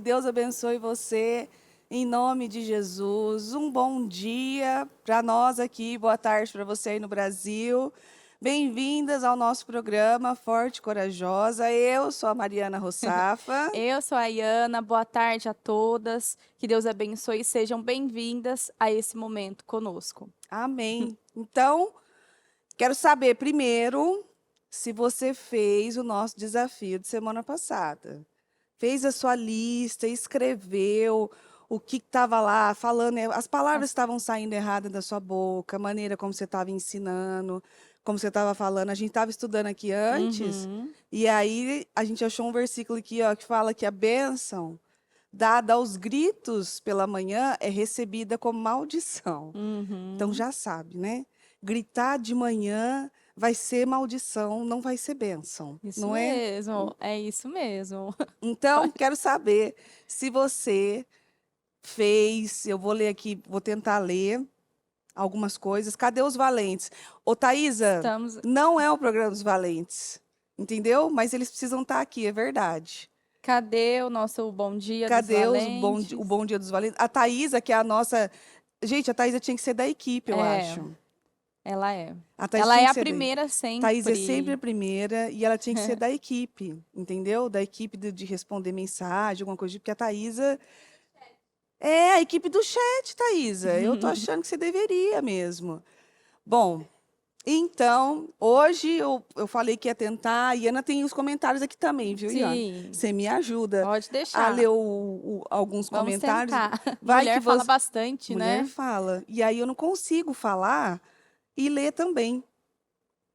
Deus abençoe você, em nome de Jesus. Um bom dia para nós aqui, boa tarde para você aí no Brasil. Bem-vindas ao nosso programa Forte e Corajosa. Eu sou a Mariana Rossafa. Eu sou a Iana, boa tarde a todas. Que Deus abençoe e sejam bem-vindas a esse momento conosco. Amém. Então, quero saber primeiro se você fez o nosso desafio de semana passada. Fez a sua lista, escreveu o que estava lá, falando, as palavras estavam saindo erradas da sua boca, a maneira como você estava ensinando, como você estava falando. A gente estava estudando aqui antes, e aí a gente achou um versículo aqui, ó, que fala que a bênção dada aos gritos pela manhã é recebida como maldição. Então já sabe, né? Gritar de manhã vai ser maldição, não vai ser bênção, Isso não é? mesmo, é isso mesmo. Então, quero saber se você fez. Eu vou ler aqui, vou tentar ler algumas coisas. Cadê os valentes? Ô, Thaisa, Estamos. não é o programa dos valentes, entendeu? Mas eles precisam estar aqui, é verdade. Cadê o nosso bom dia dos Cadê valentes? o bom dia dos valentes? A Thaisa, que é a nossa. Gente, a Thaisa tinha que ser da equipe, eu É, acho. ela é. A Thaisa Ela tinha é que a ser da primeira Thaís é sempre sempre. a primeira e ela tinha que ser da equipe, entendeu? Da equipe de responder mensagem, alguma coisa, porque a Thaisa é a equipe do chat, Thaisa. Eu tô achando que você deveria mesmo. Bom, então, hoje eu falei que ia tentar. A Iana tem os comentários aqui também, viu, Iana? Sim, Você me ajuda pode a ler deixar. alguns Vamos comentários. tentar. Vai que Mulher fala você. bastante, Mulher né? fala. E aí eu não consigo falar e ler também.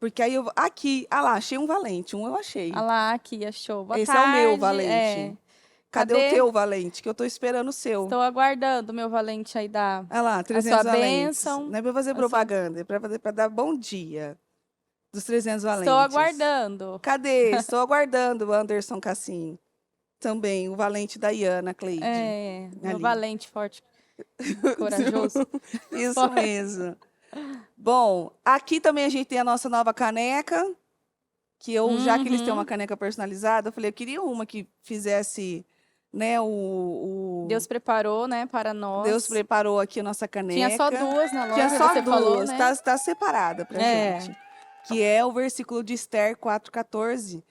Porque aí eu. Aqui, ah lá, achei um valente. Um eu Olha achei. lá, aqui, achou. Boa Esse é o meu tarde. valente. Cadê o Cadê? teu valente? Que eu tô esperando o seu. Estou aguardando, meu valente, aí dar Olha lá, a sua 300 valentes. bênção. Não é para fazer A sua... propaganda, é para dar bom dia dos 300 Estou valentes. aguardando. Cadê? Estou aguardando o Anderson Cassim. Também, o valente da Iana Cleide. É, meu Ali. valente, forte, corajoso. Isso mesmo. Bom, aqui também a gente tem a nossa nova caneca, que eu, já que eles têm uma Uhum. caneca personalizada, eu falei, eu queria uma que fizesse, né, Deus preparou, né, para Deus nós. preparou aqui a nossa Tinha só caneca. duas na Tinha loja, só você falou, duas, né? tá separada pra É. gente. Que é o versículo de Esther 4,14,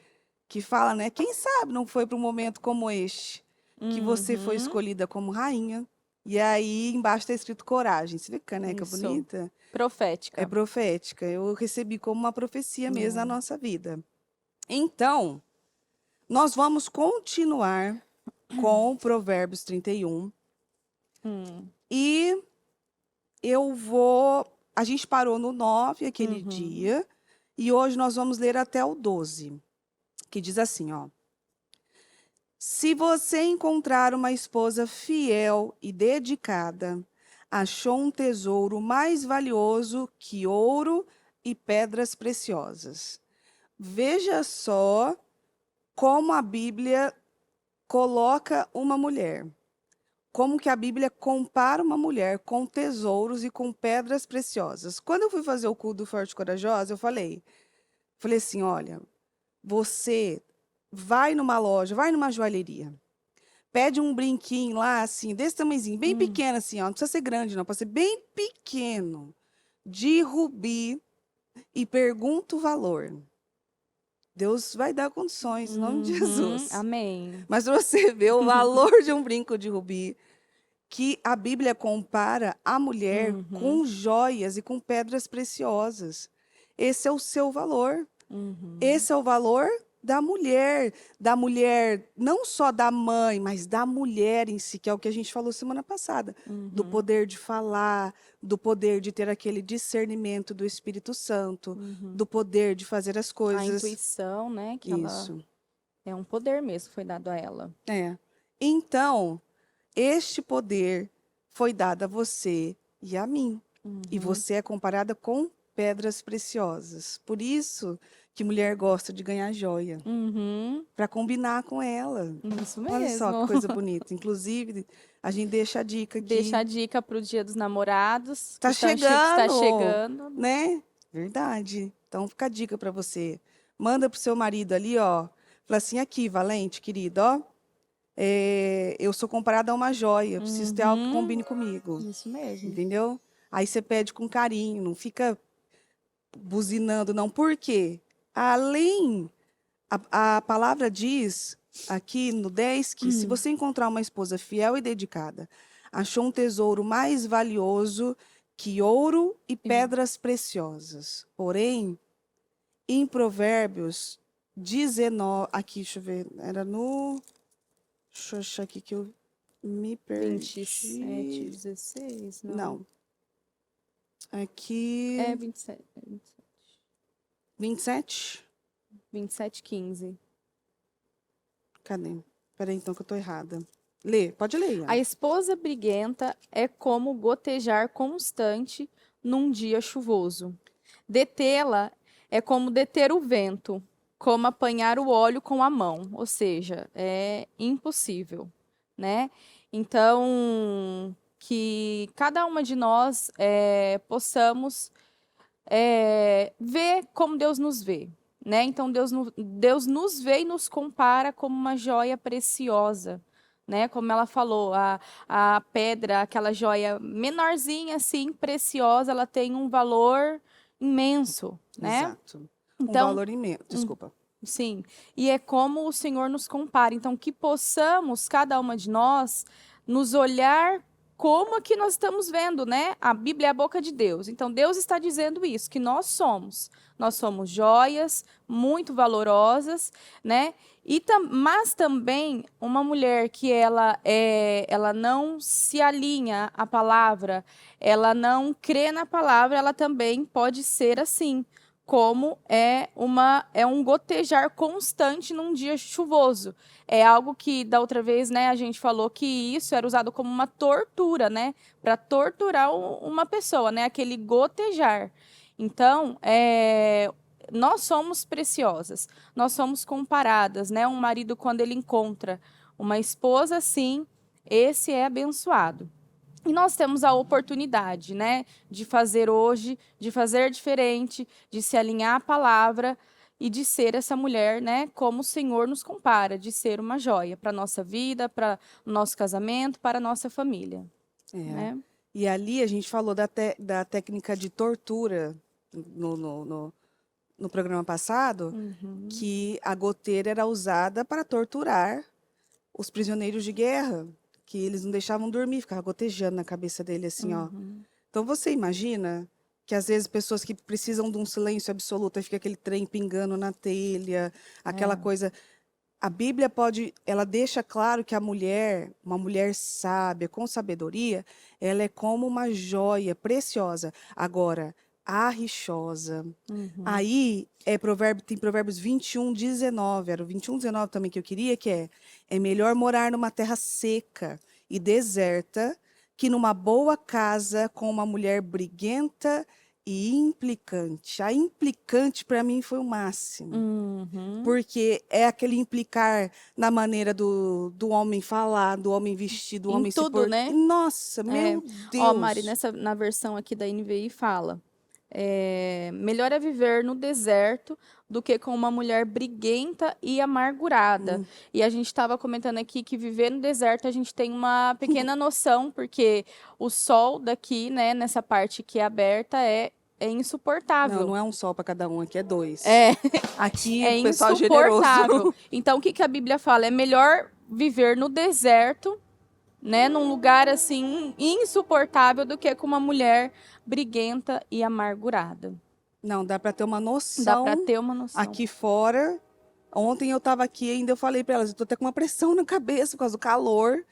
que fala, né? Quem sabe não foi para um momento como este, que você foi Uhum. escolhida como rainha. E aí embaixo está escrito coragem. Você vê que caneca Isso. bonita? É Profética. profética. Eu recebi como uma profecia mesmo na É. nossa vida. Então, nós vamos continuar com Provérbios 31. Hum. E eu vou. A gente parou no 9 aquele Uhum. dia, e hoje nós vamos ler até o 12, que diz assim, ó. Se você encontrar uma esposa fiel e dedicada, achou um tesouro mais valioso que ouro e pedras preciosas. Veja só como a Bíblia coloca uma mulher. Como que a Bíblia compara uma mulher com tesouros e com pedras preciosas. Quando eu fui fazer o culto do Forte e Corajosa, eu falei assim, olha, você vai numa loja, vai numa joalheria, pede um brinquinho lá, assim, desse tamanhozinho, bem Hum. pequeno assim, ó, não precisa ser grande não, pode ser bem pequeno, de rubi, e pergunta o valor. Deus vai dar condições, em nome de Uhum. Jesus. Amém. Mas pra você ver o valor de um brinco de rubi, que a Bíblia compara a mulher Uhum. com joias e com pedras preciosas. Esse é o seu valor. Uhum. Esse é o valor da mulher, não só da mãe, mas da mulher em si, que é o que a gente falou semana passada, do Uhum. poder de falar, do poder de ter aquele discernimento do Espírito Santo, Uhum. do poder de fazer as A coisas. intuição, né, que ela Isso. é um poder mesmo, foi dado a ela. É. Então, este poder foi dado a você e a mim. E Uhum. você é comparada com pedras preciosas. Por isso que mulher gosta de ganhar joia, Uhum. para combinar com ela. Isso Olha só que mesmo. coisa bonita. Inclusive, a gente deixa a dica Deixa a aqui. dica para o Dia dos Namorados, Tá que está chegando, chegando. né? Verdade. Então fica a dica para você. Manda pro seu marido ali, ó. Fala assim, aqui, Valente, querido, ó. eu sou comparada a uma joia, eu preciso ter algo que Uhum. combine comigo, Isso mesmo. entendeu? Aí você pede com carinho, não fica buzinando, não. Por quê? Além, a palavra diz aqui no 10 que se você encontrar uma esposa fiel e dedicada, achou um tesouro mais valioso que ouro e pedras preciosas. Porém, em Provérbios 19, aqui, deixa eu ver, era no, deixa eu achar aqui que eu me 27, perdi. 16, Não, É aqui, 27, 27? 27, 15. Cadê? Peraí, então, que eu tô errada. Lê, pode ler, A Ian. esposa briguenta é como gotejar constante num dia chuvoso. Detê-la é como deter o vento, como apanhar o óleo com a mão, ou seja, é impossível, né? Então, que cada uma de nós possamos ver como Deus nos vê, né? Então, Deus nos vê e nos compara como uma joia preciosa, né? Como ela falou, a pedra, aquela joia menorzinha, assim, preciosa, ela tem um valor imenso, né? Exato. Um Então, valor imenso, desculpa. sim, e é como o Senhor nos compara. Então, que possamos, cada uma de nós, nos olhar como que nós estamos vendo, né? A Bíblia é a boca de Deus. Então, Deus está dizendo isso, que nós somos. Nós somos joias muito valorosas, né? Mas também uma mulher que ela não se alinha à palavra, ela não crê na palavra, ela também pode ser assim, como é um gotejar constante num dia chuvoso. É algo que da outra vez, né, a gente falou que isso era usado como uma tortura, né, para torturar uma pessoa, né, aquele gotejar. Então, nós somos preciosas, nós somos comparadas, né? Um marido quando ele encontra uma esposa assim, esse é abençoado. E nós temos a oportunidade, né, de fazer hoje, de fazer diferente, de se alinhar à palavra e de ser essa mulher, né, como o Senhor nos compara, de ser uma joia para a nossa vida, para o nosso casamento, para a nossa família, É. né? E ali a gente falou da técnica de tortura no programa passado, Uhum, que a goteira era usada para torturar os prisioneiros de guerra, que eles não deixavam dormir, ficava gotejando na cabeça dele assim, ó. uhum. Então você imagina que às vezes pessoas que precisam de um silêncio absoluto, aí fica aquele trem pingando na telha, aquela É. coisa. A Bíblia pode, ela deixa claro que a mulher, uma mulher sábia, com sabedoria, ela é como uma joia preciosa. Agora, a rixosa. Uhum. Aí tem Provérbios 21:19, era o 21:19 também que eu queria, que é melhor morar numa terra seca e deserta que numa boa casa com uma mulher briguenta e implicante. A implicante para mim foi o máximo. Uhum. Porque é aquele implicar na maneira do homem falar, do homem vestir, do Em homem se tudo, portar. né? Nossa, É. meu Ó, Mari, Deus. na versão aqui da NVI fala. Melhor é viver no deserto do que com uma mulher briguenta e amargurada. E a gente estava comentando aqui que viver no deserto a gente tem uma pequena noção, porque o sol daqui, né, nessa parte que é aberta, é Não, insuportável. não é um sol para cada um, aqui é dois. É, Aqui é o pessoal é generoso. insuportável. Então, o que que a Bíblia fala? É melhor viver no deserto, né, num lugar assim insuportável do que com uma mulher briguenta e amargurada. Não, dá para ter uma Dá para noção ter uma noção. aqui fora. Ontem eu estava aqui ainda, eu falei para elas, eu tô até com uma pressão na cabeça por causa do calor.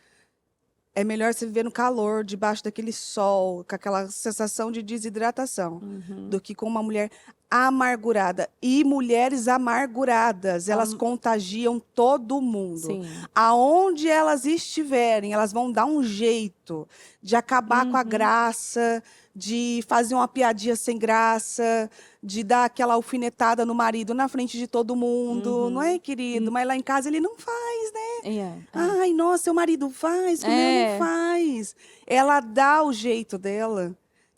É melhor você viver no calor, debaixo daquele sol, com aquela sensação de desidratação, Uhum. do que com uma mulher amargurada. E mulheres amarguradas, elas Am- contagiam todo mundo. sim. Aonde elas estiverem, elas vão dar um jeito de acabar com a Uhum. graça, de fazer uma piadinha sem graça, de dar aquela alfinetada no marido na frente de todo mundo. Não é, Uhum. querido? Mas lá em casa ele não faz. É. Ai, nossa, seu marido faz, que o meu não É. faz. Ela dá o jeito dela.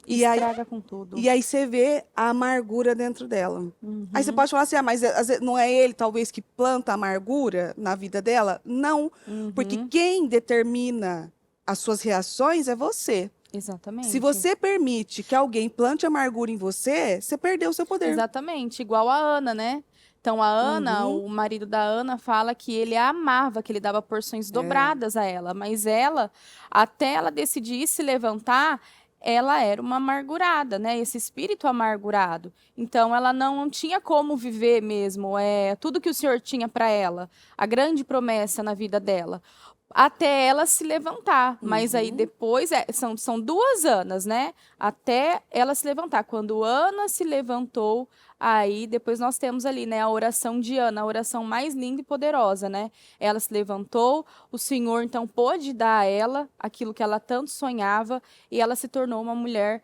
E aí, Estraga com tudo. e aí você vê a amargura dentro dela. Aí você pode falar assim, mas às vezes, não é ele talvez que planta a amargura na vida dela? Não, porque quem determina as suas reações é você. Se Exatamente. você permite que alguém plante amargura em você, você perdeu o seu poder. Exatamente, igual a Ana, né? Então, a Ana, Uhum. o marido da Ana, fala que ele a amava, que ele dava porções dobradas a ela. Mas ela, até ela decidir se levantar, ela era uma amargurada, né? Esse espírito amargurado. Então, ela não tinha como viver mesmo tudo que o Senhor tinha para ela, a grande promessa na vida dela. Até ela se levantar. Mas aí depois, são 2 Anas, né? Até ela se levantar. Quando Ana se levantou, aí depois nós temos ali, né, a oração de Ana, a oração mais linda e poderosa, né? Ela se levantou, o Senhor então pôde dar a ela aquilo que ela tanto sonhava, e ela se tornou uma mulher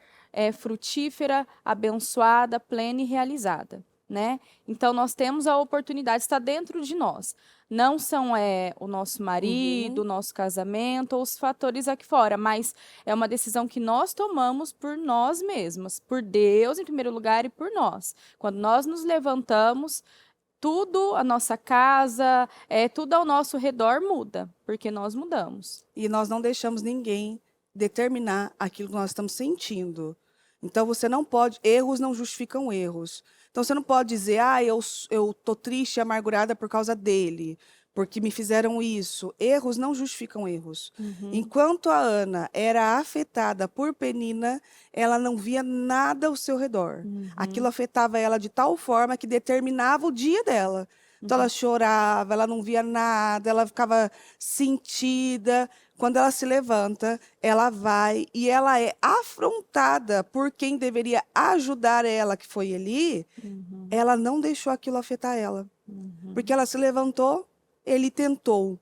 frutífera, abençoada, plena e realizada. Né? Então, nós temos a oportunidade, está dentro de nós. Não são o nosso marido, o nosso casamento ou os fatores aqui fora, mas é uma decisão que nós tomamos por nós mesmas, por Deus em primeiro lugar e por nós. Quando nós nos levantamos, tudo, a nossa casa, tudo ao nosso redor muda, porque nós mudamos. E nós não deixamos ninguém determinar aquilo que nós estamos sentindo. Então, você não pode, erros não justificam erros. Então, você não pode dizer, eu tô triste e amargurada por causa dele, porque me fizeram isso. Erros não justificam erros. Enquanto a Ana era afetada por Penina, ela não via nada ao seu redor. Aquilo afetava ela de tal forma que determinava o dia dela. Então, ela chorava, ela não via nada, ela ficava sentida. Quando ela se levanta, ela vai e ela é afrontada por quem deveria ajudar ela, que foi Eli. Ela não deixou aquilo afetar ela. Porque ela se levantou, ele tentou,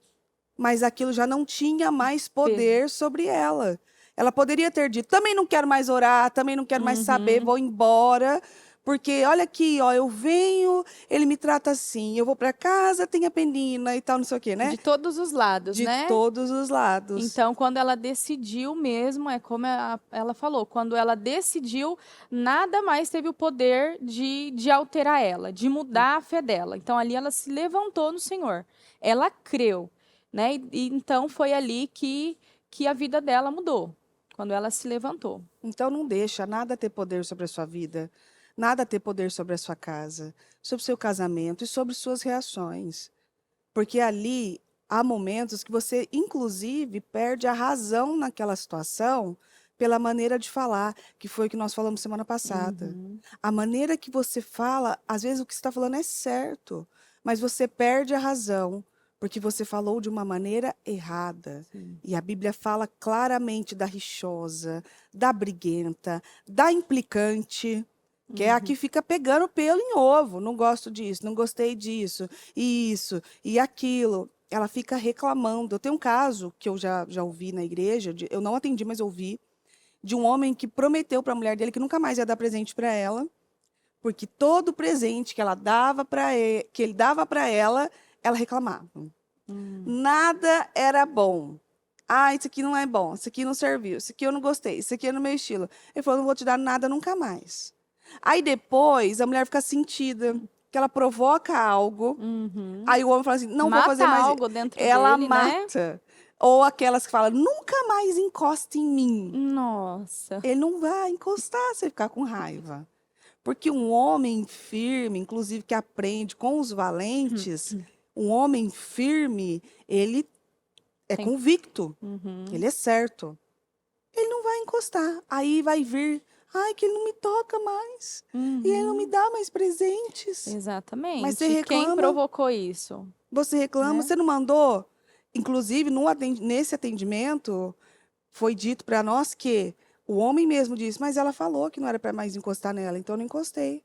mas aquilo já não tinha mais poder sobre ela. Ela poderia ter dito, também não quero mais orar, também não quero mais saber, vou embora. Porque olha aqui, ó, eu venho, ele me trata assim, eu vou para casa, tem a Penina e tal, não sei o quê, né? De todos os lados, De né? todos os lados. Então, quando ela decidiu mesmo, é como ela falou, quando ela decidiu, nada mais teve o poder de alterar ela, de mudar a fé dela. Então, ali ela se levantou no Senhor. Ela creu, né? E então, foi ali que a vida dela mudou, quando ela se levantou. Então não deixa nada ter poder sobre a sua vida, nada ter poder sobre a sua casa, sobre o seu casamento e sobre suas reações. Porque ali há momentos que você, inclusive, perde a razão naquela situação pela maneira de falar, que foi o que nós falamos semana passada. A maneira que você fala, às vezes o que você está falando é certo, mas você perde a razão, porque você falou de uma maneira errada. E a Bíblia fala claramente da rixosa, da briguenta, da implicante, que é a que fica pegando pelo em ovo. Não gosto disso, não gostei disso, e isso, e aquilo. Ela fica reclamando. Eu tenho um caso que eu já ouvi na igreja, eu não atendi, mas ouvi, de um homem que prometeu para a mulher dele que nunca mais ia dar presente para ela, porque todo presente que ela dava para ele, que ele dava para ela reclamava. Nada era bom. Ah, isso aqui não é bom, isso aqui não serviu, isso aqui eu não gostei, isso aqui é no meu estilo. Ele falou, não vou te dar nada nunca mais. Aí depois a mulher fica sentida, que ela provoca algo. Aí o homem fala assim, não vou fazer mais. Algo dentro ela dele, mata. né? Ou aquelas que falam, nunca mais encosta em mim. Nossa. Ele não vai encostar se ele ficar com raiva. Porque um homem firme, inclusive que aprende com os valentes, um homem firme, ele é convicto, ele é certo. Ele não vai encostar. Aí vai vir, ai, que ele não me toca mais. E ele não me dá mais presentes. Exatamente. Mas você reclama. Quem provocou isso? Você reclama, Né? você não mandou. Inclusive, nesse atendimento, foi dito para nós que o homem mesmo disse, mas ela falou que não era para mais encostar nela, então eu não encostei.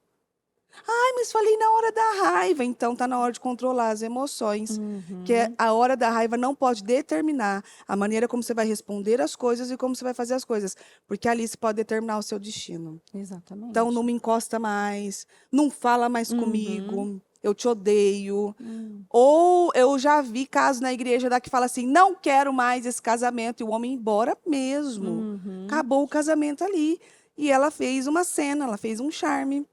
Ai, mas falei na hora da raiva. Então tá na hora de controlar as emoções. Que a hora da raiva não pode determinar a maneira como você vai responder as coisas e como você vai fazer as coisas. Porque ali você pode determinar o seu destino. Exatamente. Então não me encosta mais, não fala mais comigo, eu te odeio. Ou eu já vi casos na igreja que fala assim, não quero mais esse casamento, e o homem ir embora mesmo. Acabou o casamento ali. e ela fez uma cena, ela fez um charme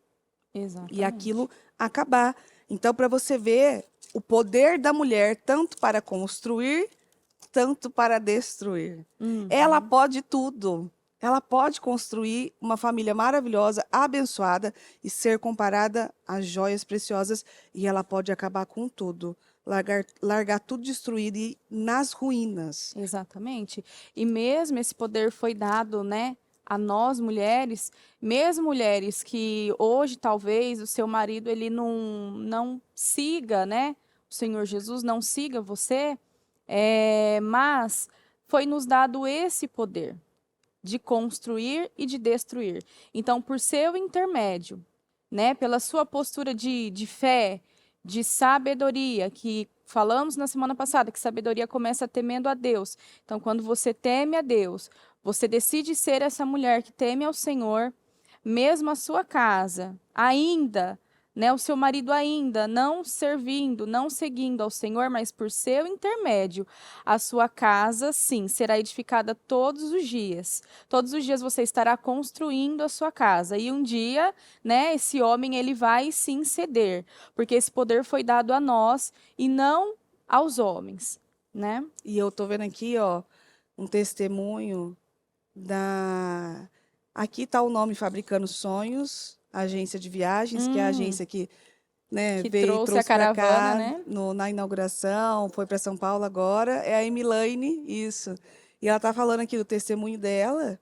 Exatamente. e aquilo acabar. Então, para você ver o poder da mulher, tanto para construir, tanto para destruir. Ela Uhum. pode tudo. Ela pode construir uma família maravilhosa, abençoada e ser comparada a joias preciosas. E ela pode acabar com tudo, largar tudo destruído e ir nas ruínas. Exatamente. E mesmo esse poder foi dado, né, a nós mulheres, mesmo mulheres que hoje talvez o seu marido ele não siga, né, o Senhor Jesus não siga você, mas foi nos dado esse poder de construir e de destruir. Então, por seu intermédio, né, pela sua postura de fé, de sabedoria, que falamos na semana passada, que sabedoria começa temendo a Deus. Então, quando você teme a Deus, você decide ser essa mulher que teme ao Senhor, mesmo a sua casa, ainda, né, o seu marido ainda não servindo, não seguindo ao Senhor, mas por seu intermédio, a sua casa, sim, será edificada todos os dias. Todos os dias você estará construindo a sua casa. E um dia, né, esse homem ele vai sim ceder, porque esse poder foi dado a nós e não aos homens, né? E eu tô vendo aqui, ó, um testemunho da. Aqui tá o nome Fabricando Sonhos, agência de viagens, que é a Hum, agência que, né, que veio, trouxe a trouxe para caravana, cá né? na inauguração, foi para São Paulo agora, é a Emilaine, isso. E ela tá falando aqui do testemunho dela,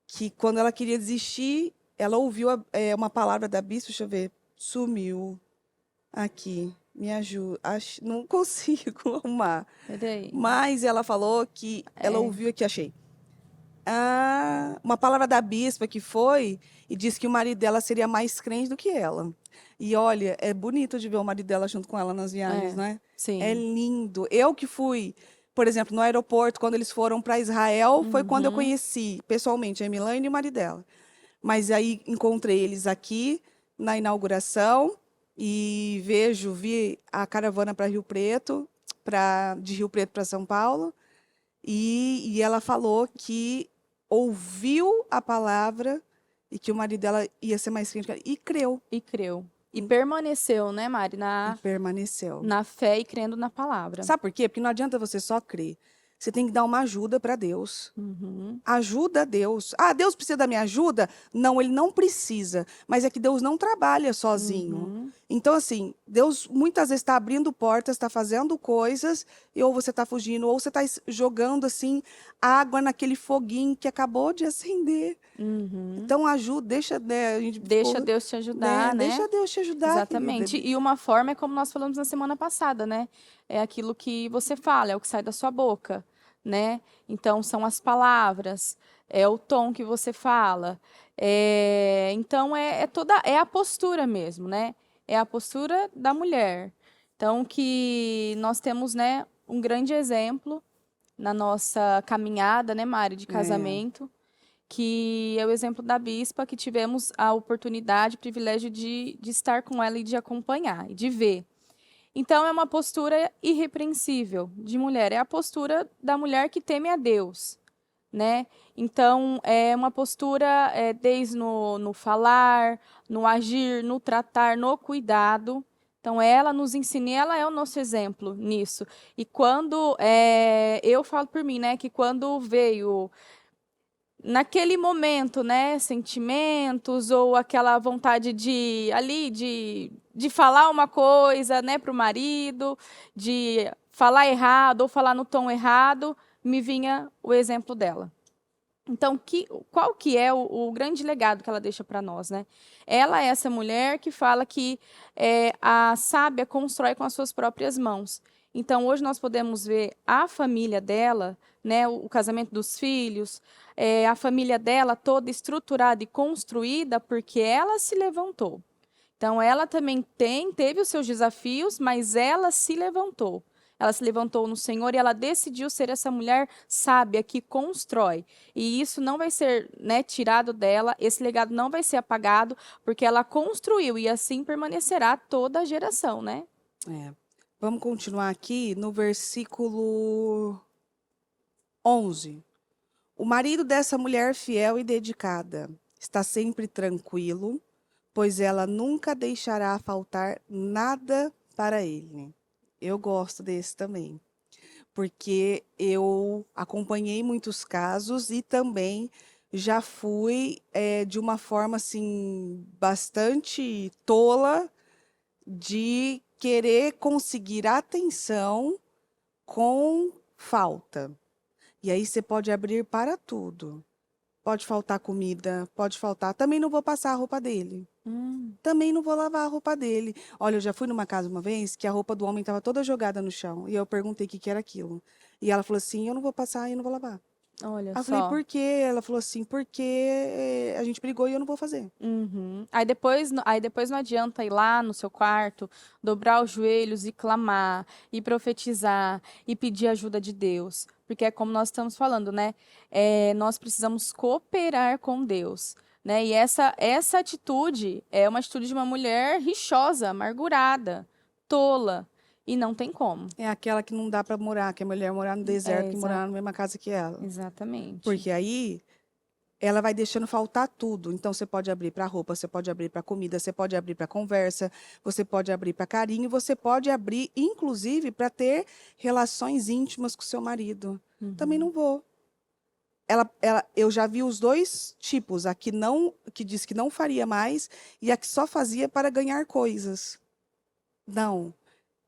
que quando ela queria desistir, ela ouviu uma palavra da bispa, deixa eu ver, sumiu aqui, me ajuda, não consigo arrumar. Peraí. Mas ela falou que ela É, ouviu aqui, achei. Uma palavra da bispa que foi e disse que o marido dela seria mais crente do que ela. E olha, é bonito de ver o marido dela junto com ela nas viagens, é, né? É sim. lindo. Eu que fui, por exemplo, no aeroporto, quando eles foram para Israel, foi quando eu Uhum. conheci pessoalmente a Emilane e o marido dela. Mas aí encontrei eles aqui na inauguração e vi a caravana para Rio Preto, de Rio Preto para São Paulo. E ela falou que ouviu a palavra e que o marido dela ia ser mais crente e creu E creu. E permaneceu, né, Mari, e permaneceu. na fé e crendo na palavra. Sabe por quê? Porque não adianta você só crer. Você tem que dar uma ajuda para Deus. Uhum. Ajuda a Deus. Ah, Deus precisa da minha ajuda? Não, ele não precisa. Mas é que Deus não trabalha sozinho. Uhum. Então, assim, Deus muitas vezes está abrindo portas, está fazendo coisas, e ou você está fugindo, ou você está jogando, assim, água naquele foguinho que acabou de acender. Uhum. Então, ajuda, deixa, né, a gente Deixa ficou, Deus te né, ajudar, né? deixa Deus te ajudar, querida. Exatamente. E uma forma é como nós falamos na semana passada, né? É aquilo que você fala, é o que sai da sua boca, né? Então, são as palavras, é o tom que você fala. Então, é a postura mesmo, né? É a postura da mulher. Então, que nós temos, né, um grande exemplo na nossa caminhada, né, Mari, de É, casamento, que é o exemplo da bispa, que tivemos a oportunidade, o privilégio de estar com ela e de acompanhar, e de ver. Então, é uma postura irrepreensível de mulher, é a postura da mulher que teme a Deus, né? Então, é uma postura desde no falar, no agir, no tratar, no cuidado. Então, ela nos ensina, e ela é o nosso exemplo nisso. E quando, eu falo por mim, né, que quando veio naquele momento, né, sentimentos ou aquela vontade de falar uma coisa, né, para o marido, de falar errado ou falar no tom errado, me vinha o exemplo dela. Então, qual que é o grande legado que ela deixa para nós, né? Ela é essa mulher que fala que a sábia constrói com as suas próprias mãos. Então, hoje nós podemos ver a família dela, né, o casamento dos filhos, a família dela toda estruturada e construída porque ela se levantou. Então, ela também teve os seus desafios, mas ela se levantou. Ela se levantou no Senhor e ela decidiu ser essa mulher sábia que constrói. E isso não vai ser, né, tirado dela, esse legado não vai ser apagado, porque ela construiu e assim permanecerá toda a geração, né? é. Vamos continuar aqui no versículo 11. O marido dessa mulher fiel e dedicada está sempre tranquilo, pois ela nunca deixará faltar nada para ele. Eu gosto desse também, porque eu acompanhei muitos casos e também já fui de uma forma assim bastante tola de querer conseguir atenção com falta. E aí você pode abrir para tudo. Pode faltar comida, pode faltar. Também não vou passar a roupa dele. Também não vou lavar a roupa dele. Olha, eu já fui numa casa uma vez que a roupa do homem estava toda jogada no chão. E eu perguntei o que que era aquilo. E ela falou assim: eu não vou passar e eu não vou lavar. Olha Aí eu falei: só. por quê? Ela falou assim: porque a gente brigou e eu não vou fazer. Uhum. Aí depois não adianta ir lá no seu quarto, dobrar os joelhos e clamar, e profetizar, e pedir ajuda de Deus. Porque é como nós estamos falando, né? Nós precisamos cooperar com Deus, né? E essa atitude é uma atitude de uma mulher rixosa, amargurada, tola. E não tem como. É aquela que não dá para morar, que é melhor morar no deserto que morar na mesma casa que ela. Exatamente. Porque aí ela vai deixando faltar tudo. Então você pode abrir para roupa, você pode abrir para comida, você pode abrir para conversa, você pode abrir para carinho, você pode abrir, inclusive, para ter relações íntimas com seu marido. Também não vou. Eu já vi os dois tipos, a que não, que diz que não faria mais e a que só fazia para ganhar coisas. Não.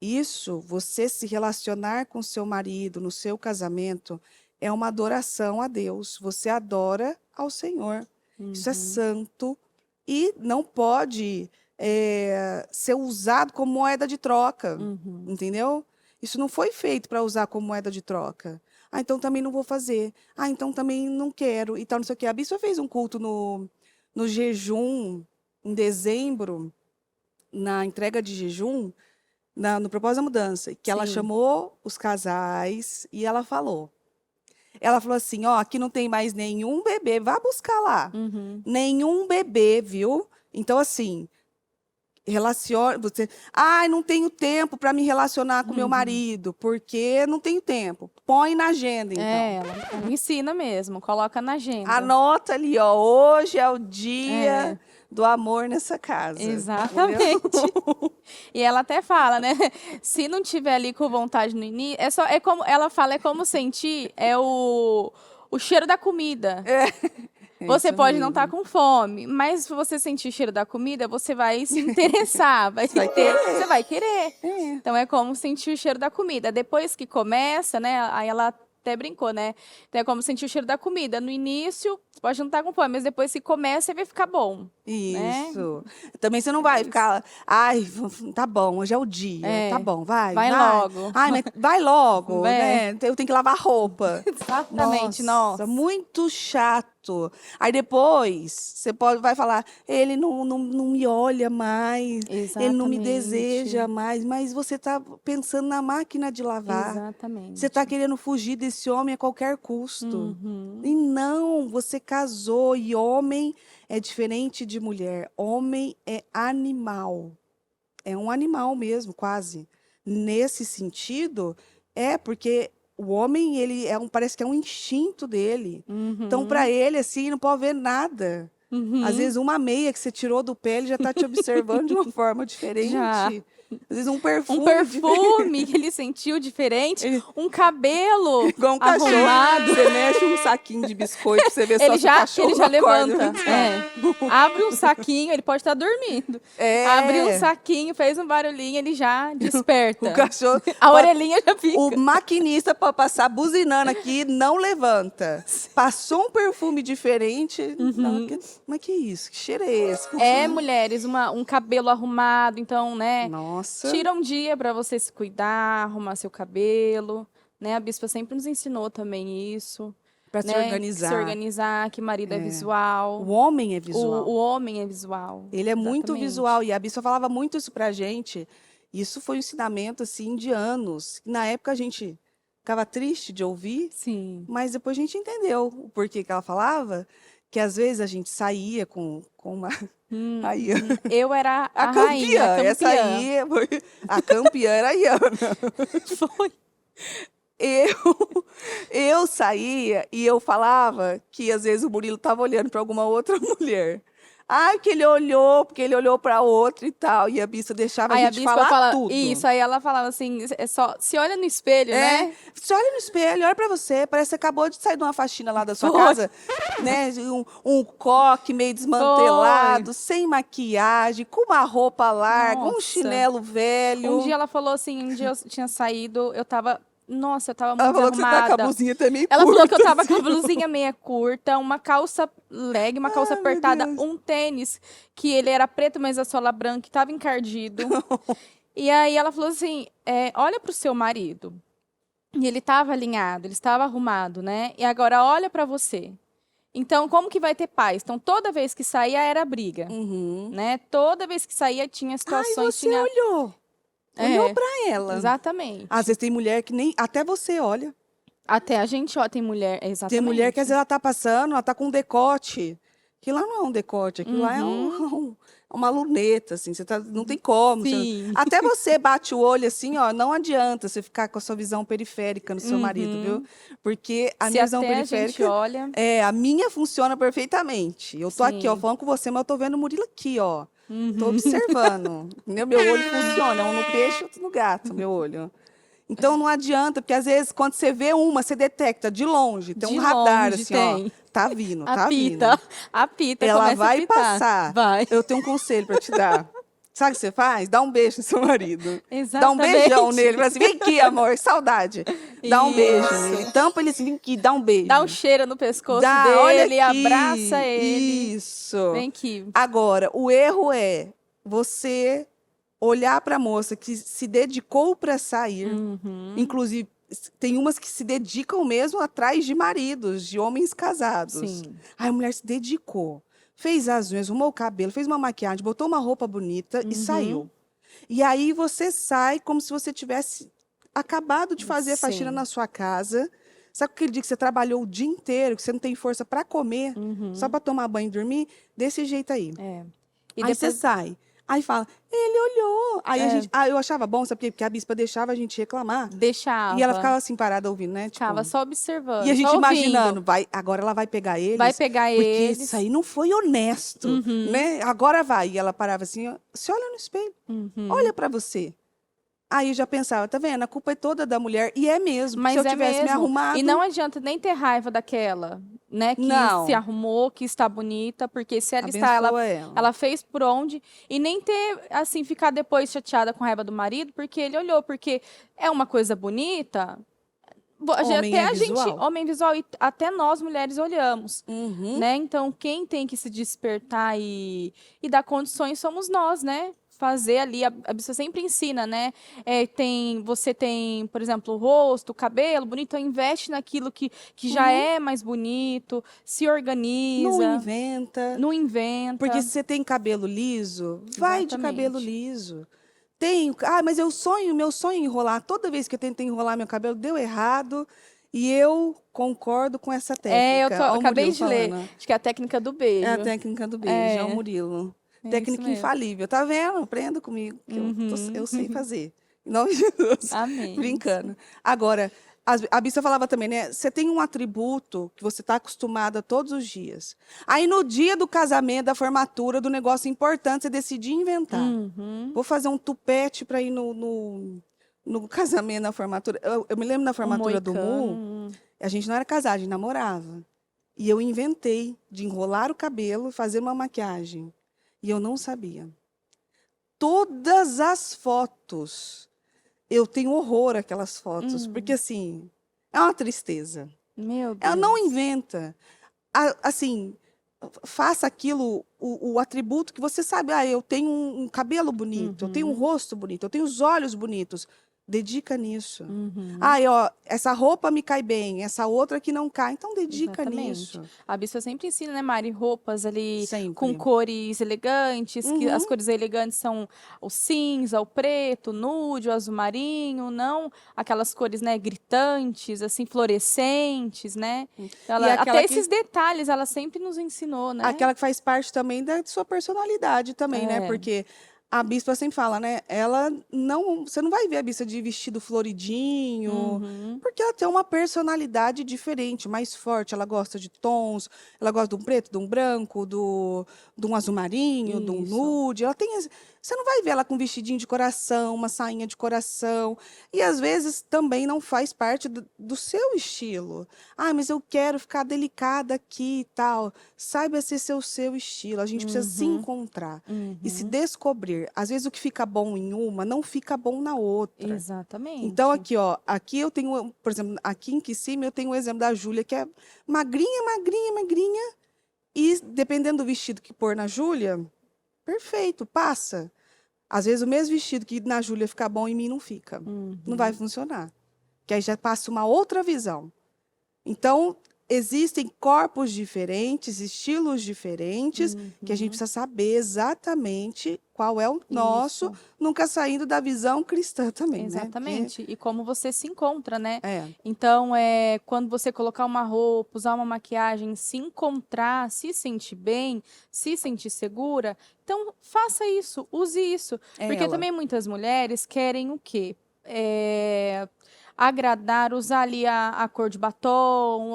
Isso, você se relacionar com seu marido no seu casamento, é uma adoração a Deus. Você adora ao Senhor. Isso é santo e não pode ser usado como moeda de troca, entendeu? Isso não foi feito para usar como moeda de troca. Ah, então também não vou fazer. Ah, então também não quero. E tal, não sei o quê. A Bispa fez um culto no jejum, em dezembro, na entrega de jejum, no Propósito da Mudança, que ela Sim. chamou os casais e ela falou. Ela falou assim, ó, aqui não tem mais nenhum bebê, vá buscar lá. Nenhum bebê, viu? Então, assim, relaciona, você, não tenho tempo para me relacionar com meu marido, porque não tenho tempo. Põe na agenda, então. Ela ensina mesmo, coloca na agenda. Anota ali, ó, hoje é o dia do amor nessa casa. Exatamente. E ela até fala, né? Se não tiver ali com vontade no início, é como ela fala, é como sentir o cheiro da comida. Você isso pode não estar mesmo. com fome, mas se você sentir o cheiro da comida, você vai se interessar, você vai querer. Então é como sentir o cheiro da comida. Depois que começa, né? Aí ela até brincou, né? Então é como sentir o cheiro da comida. No início, você pode não estar com fome, mas depois que começa, vai ficar bom. Né? Isso. Também você não vai ficar, tá bom, hoje é o dia, tá bom, vai. Vai logo. Ai, mas vai logo, É. né? Eu tenho que lavar roupa. Exatamente, Nossa, muito chato. Aí depois você vai falar, ele não me olha mais, ele não me deseja mais, mas você está pensando na máquina de lavar. Exatamente. Você está querendo fugir desse homem a qualquer custo. E não, você casou e homem é diferente de mulher. Homem é animal. É um animal mesmo, quase. Nesse sentido, porque o homem, ele parece que é um instinto dele. Então, para ele, assim, não pode ver nada. Às vezes, uma meia que você tirou do pé, ele já está te observando de uma forma diferente. Já. Às vezes, um perfume. Um perfume que ele sentiu diferente. Um cabelo Igual um cachorro. arrumado. Você mexe um saquinho de biscoito pra você ver só se o cachorro Ele já acorda. levanta. Abre um saquinho, ele pode estar dormindo. Abre um saquinho, fez um barulhinho, ele já desperta. O cachorro. A orelhinha já fica. O maquinista pode passar buzinando aqui, não levanta. Passou um perfume diferente. Não, mas que isso? Que cheiro é esse? Mulheres, um cabelo arrumado, então, né? Nossa. Tira um dia para você se cuidar, arrumar seu cabelo, né? A bispa sempre nos ensinou também isso. Para né? se organizar. Se organizar, que marido é visual. O homem é visual. O homem é visual. Ele é muito visual. E a bispa falava muito isso pra gente. Isso foi um ensinamento, assim, de anos. Na época a gente ficava triste de ouvir. Sim. Mas depois a gente entendeu o porquê que ela falava. Que às vezes a gente saía com uma... Aí, Eu era a rainha, campeã. Essa aí, a campeã era a Iana. Foi. eu, eu saía e eu falava que às vezes o Murilo estava olhando para alguma outra mulher. Ai, que ele olhou, porque ele olhou para outra e tal. E a Bissa deixava a Aí a gente bispa falar fala, tudo. isso, aí ela falava assim, é só, se olha no espelho, É, né? você olha no espelho, olha pra você, parece que você acabou de sair de uma faxina lá da sua Foi. casa, né? Um coque meio desmantelado, sem maquiagem, com uma roupa larga, um Nossa. chinelo velho. Um dia ela falou assim, um dia eu tinha saído, eu tava Ela muito falou que você tá com a desarrumada. blusinha até meio Ela falou que eu curta, tava com a assim. blusinha meia curta, uma calça leg, uma calça Ai, meu apertada, Deus. um tênis que ele era preto, mas a sola branca e tava encardido. E aí ela falou assim, olha pro seu marido. E ele tava alinhado, ele estava arrumado, né? E agora olha pra você. Então, como que vai ter paz? Então, toda vez que saía era briga, Uhum. né? Toda vez que saía tinha Ai, situações, você tinha... olhou. Olhou pra ela. Exatamente. Às vezes tem mulher que nem... Até você olha. Até a gente, ó, tem mulher, Tem mulher que às exatamente. vezes ela tá passando, ela tá com um decote. Que lá não é um decote, aquilo lá é uma luneta, assim, você não tem como. Sim. Até você bate o olho assim, ó, não adianta você ficar com a sua visão periférica no seu marido, viu? Porque a Se minha visão até a gente periférica, olha, a minha funciona perfeitamente. Eu tô aqui, ó, sim. falando com você, mas eu tô vendo o Murilo aqui, ó. Tô observando. Entendeu? Meu olho funciona, um no peixe, outro no gato, meu olho. Então não adianta, porque às vezes quando você vê uma, você detecta de longe, tem um De radar longe assim, ó. tem. Tá vindo, tá vindo. Apita, Ela começa a vai pitar. passar. Vai. Eu tenho um conselho para te dar. Sabe o que você faz? Dá um beijo no seu marido. Dá um Exatamente. beijão nele. Fala assim, vem aqui, amor, saudade. Dá um beijo Isso. nele. Tampa ele assim, vem aqui, dá um beijo. Dá um cheiro no pescoço Dá, olha dele, aqui. abraça ele. Isso. Vem aqui. Agora, o erro é você olhar para a moça que se dedicou para sair. Uhum. Inclusive, tem umas que se dedicam mesmo atrás de maridos, de homens casados. Sim. Aí a mulher se dedicou, fez as unhas, arrumou o cabelo, fez uma maquiagem, botou uma roupa bonita e saiu. E aí você sai como se você tivesse acabado de fazer a faxina Sim. na sua casa. Sabe aquele dia que você trabalhou o dia inteiro, que você não tem força para comer, só para tomar banho e dormir? Desse jeito aí. É. E Aí você depois sai. Aí fala, ele olhou. Aí a gente, eu achava bom, sabe por quê? Porque a bispa deixava a gente reclamar. deixava. E ela ficava assim, parada ouvindo, né? Tipo, Ficava só observando. e a gente só imaginando, ouvindo. agora ela vai pegar eles. Vai pegar porque eles. isso aí não foi honesto, né? Agora vai. E ela parava assim, ó, se olha no espelho, olha pra você. Aí eu já pensava, tá vendo? A culpa é toda da mulher. E é mesmo. Mas se eu é tivesse me mesmo. arrumado... E não adianta nem ter raiva daquela, né? Que Não. se arrumou, que está bonita, porque se ela está, Abençoa ela. ela fez por onde. E nem ter, assim, ficar depois chateada com raiva do marido, porque ele olhou. Porque é uma coisa bonita. Homem Até é a gente, visual. homem visual, e até nós mulheres olhamos, Uhum. né? Então, quem tem que se despertar e dar condições somos nós, né? Fazer ali, a pessoa sempre ensina, né? Você tem, por exemplo, o rosto, o cabelo bonito, então investe naquilo que já é mais bonito, se organiza. Não inventa. Não inventa. Porque se você tem cabelo liso, vai de cabelo Exatamente. liso. Mas meu sonho é enrolar. Toda vez que eu tentei enrolar meu cabelo, deu errado. E eu concordo com essa técnica. Ó, o acabei Murilo de ler. falando. Acho que é a técnica do beijo. É a técnica do beijo, é o Murilo. É Técnica isso mesmo. infalível. Tá vendo? Aprenda comigo, que eu sei fazer. Em nome de Jesus. Amém. Brincando. Agora, a Bíblia falava também, né? Você tem um atributo que você está acostumada todos os dias. Aí, no dia do casamento, da formatura, do negócio importante, você decide inventar. Vou fazer um tupete para ir no casamento, na formatura. Eu me lembro na formatura do Mu, a gente não era casado, a gente namorava. E eu inventei de enrolar o cabelo e fazer uma maquiagem. E eu não sabia. Todas as fotos, eu tenho horror àquelas fotos, porque assim, é uma tristeza. Meu Deus. Ela não inventa. Assim, faça aquilo, o atributo que você sabe. Eu tenho um cabelo bonito, eu tenho um rosto bonito, eu tenho os olhos bonitos. Dedica nisso. Essa roupa me cai bem, essa outra que não cai. Então, dedica nisso. A bispa sempre ensina, né, Mari? Roupas ali Sempre. com cores elegantes, que as cores elegantes são o cinza, o preto, o nude, o azul marinho, não aquelas cores, né, gritantes, assim, fluorescentes, né? Até esses detalhes ela sempre nos ensinou, né? Aquela que faz parte também da sua personalidade também, né? Porque A bispa sempre fala, né? Ela não, você não vai ver a bispa de vestido floridinho, Uhum. porque ela tem uma personalidade diferente, mais forte. Ela gosta de tons, ela gosta de um preto, de um branco, de um azul marinho, de um Isso. nude. Ela tem, você não vai ver ela com um vestidinho de coração, uma sainha de coração. E às vezes também não faz parte do seu estilo. Ah, mas eu quero ficar delicada aqui e tal. Saiba ser seu estilo. A gente precisa se Uhum. encontrar e se Uhum. descobrir. Às vezes o que fica bom em uma não fica bom na outra. Então Exatamente. aqui, ó, aqui eu tenho, por exemplo, aqui em cima eu tenho o exemplo da Júlia, que é magrinha, magrinha, magrinha, e dependendo do vestido que pôr na Júlia, perfeito, passa. Às vezes o mesmo vestido que na Júlia fica bom, em mim não fica. Não vai Uhum. funcionar. Que aí já passa uma outra visão. Então, existem corpos diferentes, estilos diferentes, que a gente Uhum. precisa saber exatamente qual é o nosso, Isso. nunca saindo da visão cristã também, né? Porque Exatamente. E como você se encontra, né? é, Então, quando você colocar uma roupa, usar uma maquiagem, se encontrar, se sentir bem, se sentir segura, então faça isso, use isso. é Porque ela. também muitas mulheres querem o quê? Agradar, usar ali a cor de batom,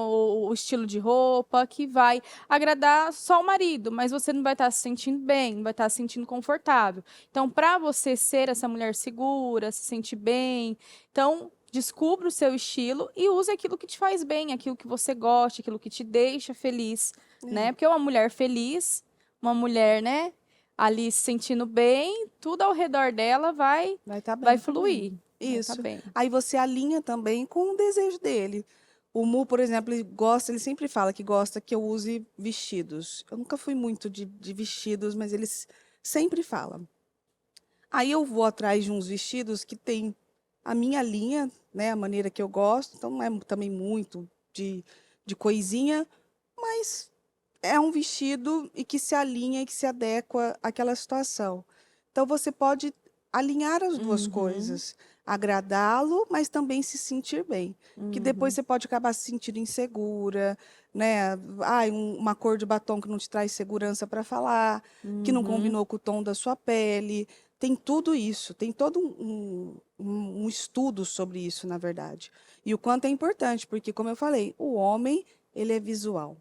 o estilo de roupa, que vai agradar só o marido, mas você não vai estar se sentindo bem, não vai estar se sentindo confortável. Então, para você ser essa mulher segura, se sentir bem, então descubra o seu estilo e use aquilo que te faz bem, aquilo que você gosta, aquilo que te deixa feliz, né? É, Porque uma mulher feliz, uma mulher, né, ali se sentindo bem, tudo ao redor dela vai estar vai bem fluir, também. vai estar Isso. bem. Aí você alinha também com o desejo dele. O Mu, por exemplo, ele gosta, ele sempre fala que gosta que eu use vestidos. Eu nunca fui muito de vestidos, mas ele sempre fala. Aí eu vou atrás de uns vestidos que tem a minha linha, né, a maneira que eu gosto, então não é também muito de coisinha, mas é um vestido e que se alinha e que se adequa àquela situação. Então você pode alinhar as duas Uhum, coisas, agradá-lo, mas também se sentir bem. Que depois uhum, você pode acabar se sentindo insegura, né? Ah, uma cor de batom que não te traz segurança para falar, que não uhum. combinou com o tom da sua pele. Tem tudo isso, tem todo um estudo sobre isso, na verdade. E o quanto é importante, porque, como eu falei, o homem, ele é visual.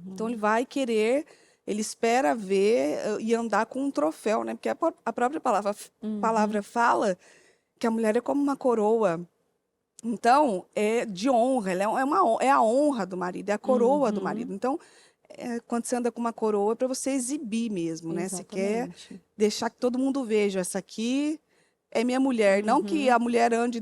Então ele Uhum, vai querer, ele espera ver e andar com um troféu, né? Porque a própria uhum, palavra fala que a mulher é como uma coroa. Então, é de honra, ela é a honra do marido, é a coroa do uhum. marido. Então, quando você anda com uma coroa, é para você exibir mesmo, né? Você quer Exatamente. deixar que todo mundo veja, essa aqui é minha mulher. Não que Uhum. a mulher ande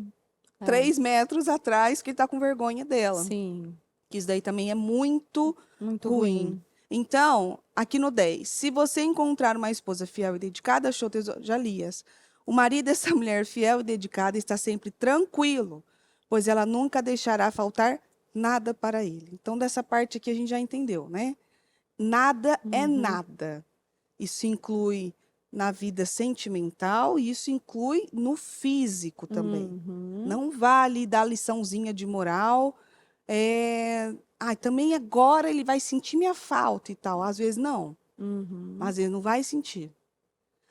É, 3 metros atrás que está com vergonha dela. sim, Que isso daí também é muito muito ruim. ruim. Então, aqui no 10, se você encontrar uma esposa fiel e dedicada, achou Jalias. O marido dessa mulher fiel e dedicada está sempre tranquilo, pois ela nunca deixará faltar nada para ele. Então, dessa parte aqui a gente já entendeu, né? Nada é Uhum, nada. Isso inclui na vida sentimental e isso inclui no físico também. uhum, Não vale dar liçãozinha de moral. Também agora ele vai sentir minha falta e tal. Às vezes não, uhum. às vezes não vai sentir.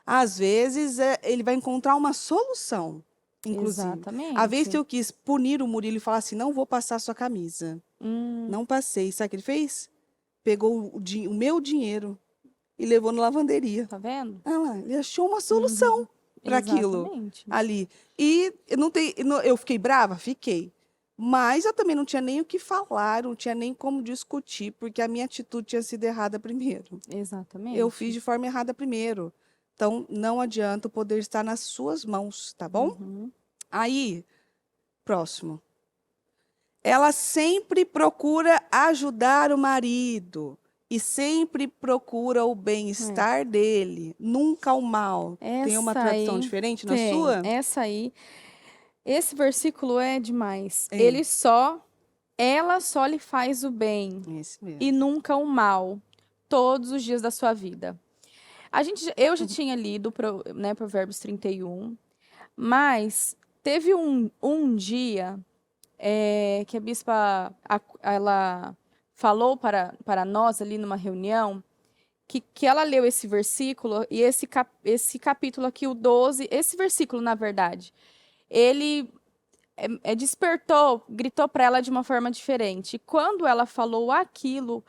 Às vezes ele vai encontrar uma solução, inclusive. A vez que Exatamente. eu quis punir o Murilo e falar assim, não vou passar sua camisa. Hum, Não passei. Sabe o que ele fez? Pegou o meu dinheiro e levou na lavanderia. tá vendo? Ah lá, ele achou uma Uhum, solução para aquilo exatamente. ali. E eu não tem, eu fiquei brava? Fiquei. Mas eu também não tinha nem o que falar, não tinha nem como discutir, porque a minha atitude tinha sido errada primeiro. Eu fiz Exatamente. de forma errada primeiro. Então, não adianta, o poder estar nas suas mãos, tá bom? Uhum. Aí, próximo. Ela sempre procura ajudar o marido e sempre procura o É. bem-estar dele, nunca o mal. Tem uma Essa tradução aí diferente na tem. sua? Essa aí. Esse versículo é demais. É, Ela só lhe faz o bem esse e mesmo. nunca o mal, todos os dias da sua vida. Eu já tinha lido, né, Provérbios 31, mas teve um dia que a bispa ela falou para nós ali numa reunião que ela leu esse versículo, e esse capítulo aqui, o 12, esse versículo, na verdade, ele despertou, gritou para ela de uma forma diferente. E quando ela falou aquilo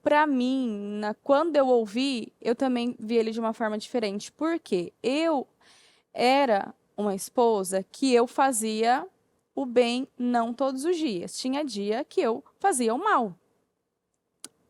para mim, quando eu ouvi, eu também vi ele de uma forma diferente. Por quê? Eu era uma esposa que eu fazia o bem não todos os dias. Tinha dia que eu fazia o mal.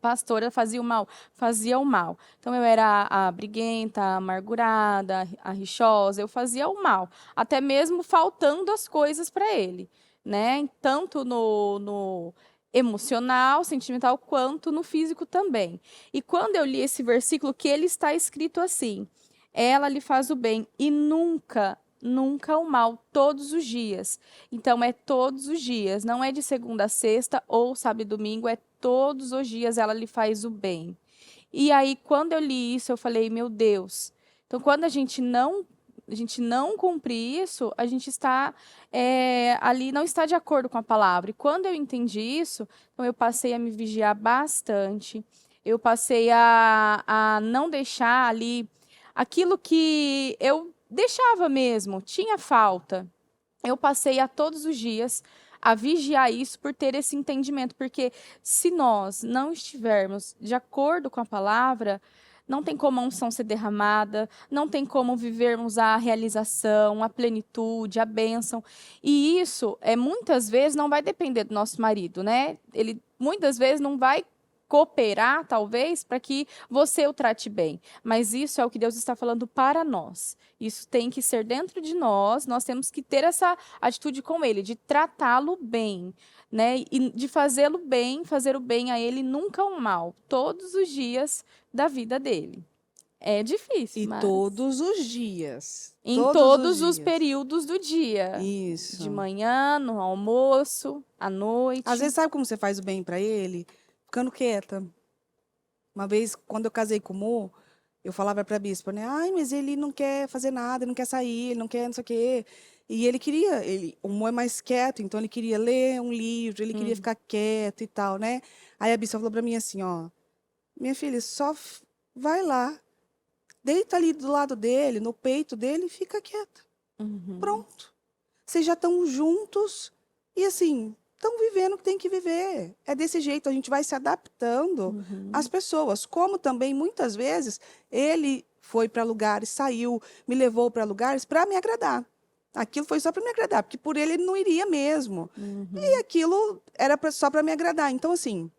Pastora fazia o mal, fazia o mal. Então eu era a briguenta, a amargurada, a rixosa, eu fazia o mal, até mesmo faltando as coisas para ele, né? Tanto no emocional, sentimental, quanto no físico também. E quando eu li esse versículo, que ele está escrito assim: ela lhe faz o bem e nunca o mal, todos os dias. Então, é todos os dias, não é de segunda a sexta ou sábado e domingo, é todos os dias ela lhe faz o bem. E aí, quando eu li isso, eu falei, meu Deus. Então, quando a gente não cumpre isso, a gente está ali, não está de acordo com a palavra. E quando eu entendi isso, então eu passei a me vigiar bastante, eu passei a não deixar ali aquilo que eu deixava mesmo, tinha falta. Eu passei a todos os dias a vigiar isso por ter esse entendimento, porque se nós não estivermos de acordo com a palavra, não tem como a unção ser derramada, não tem como vivermos a realização, a plenitude, a bênção. E isso, muitas vezes, não vai depender do nosso marido, né? Ele muitas vezes não vai cooperar, talvez, para que você o trate bem. Mas isso é o que Deus está falando para nós. Isso tem que ser dentro de nós, nós temos que ter essa atitude com ele, de tratá-lo bem, né? E de fazê-lo bem, fazer o bem a ele, nunca o mal, todos os dias da vida dele. É difícil, E mas todos os dias. em Todos os todos os dias. períodos do dia, de Isso. manhã, no almoço, à noite. Às vezes, sabe como você faz o bem para ele? Ficando quieta. Uma vez, quando eu casei com o Mo, eu falava para a bispa, né? Ai, mas ele não quer fazer nada, ele não quer sair, ele não quer não sei o quê. E ele queria, o Mo é mais quieto, então ele queria ler um livro, ele queria ficar quieto e tal, né? Aí a bispa falou para mim assim, ó, minha filha, vai lá, deita ali do lado dele, no peito dele e fica quieta. Uhum. Pronto. Vocês já estão juntos e assim, estão vivendo o que tem que viver. É desse jeito, a gente vai se adaptando às pessoas. Como também, muitas vezes, ele foi para lugares, saiu, me levou para lugares para me agradar. Aquilo foi só para me agradar, porque por ele não iria mesmo. E aquilo era só para me agradar. Então, assim,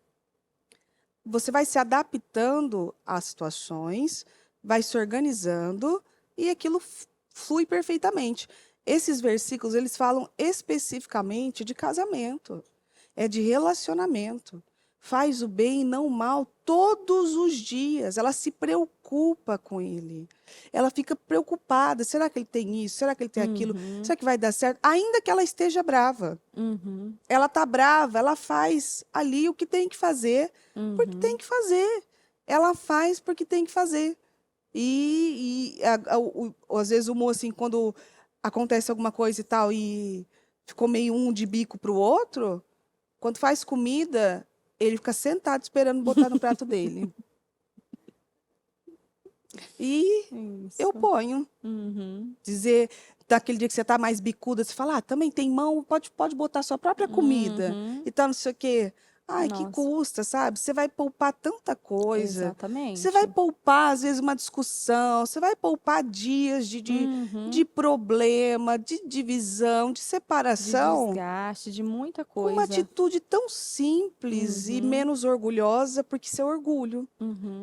você vai se adaptando às situações, vai se organizando e aquilo flui perfeitamente. Esses versículos, eles falam especificamente de casamento, é de relacionamento. Faz o bem e não o mal todos os dias. Ela se preocupa com ele. Ela fica preocupada. Será que ele tem isso? Será que ele tem aquilo? Será que vai dar certo? Ainda que ela esteja brava. Ela está brava, ela faz ali o que tem que fazer, porque tem que fazer. Ela faz porque tem que fazer. Às vezes o moço, assim, quando acontece alguma coisa e tal, e ficou meio um de bico para o outro, quando faz comida, ele fica sentado esperando botar no prato dele. E eu ponho. Dizer, daquele dia que você está mais bicuda, você fala, também tem mão, pode botar sua própria comida. E tal, não sei o quê. Ai, que Nossa. custa, sabe? Você vai poupar tanta coisa. Exatamente. Você vai poupar, às vezes, uma discussão. Você vai poupar dias de problema, de divisão, de De separação. desgaste, de muita Com uma coisa. atitude tão simples e menos orgulhosa, porque isso é orgulho.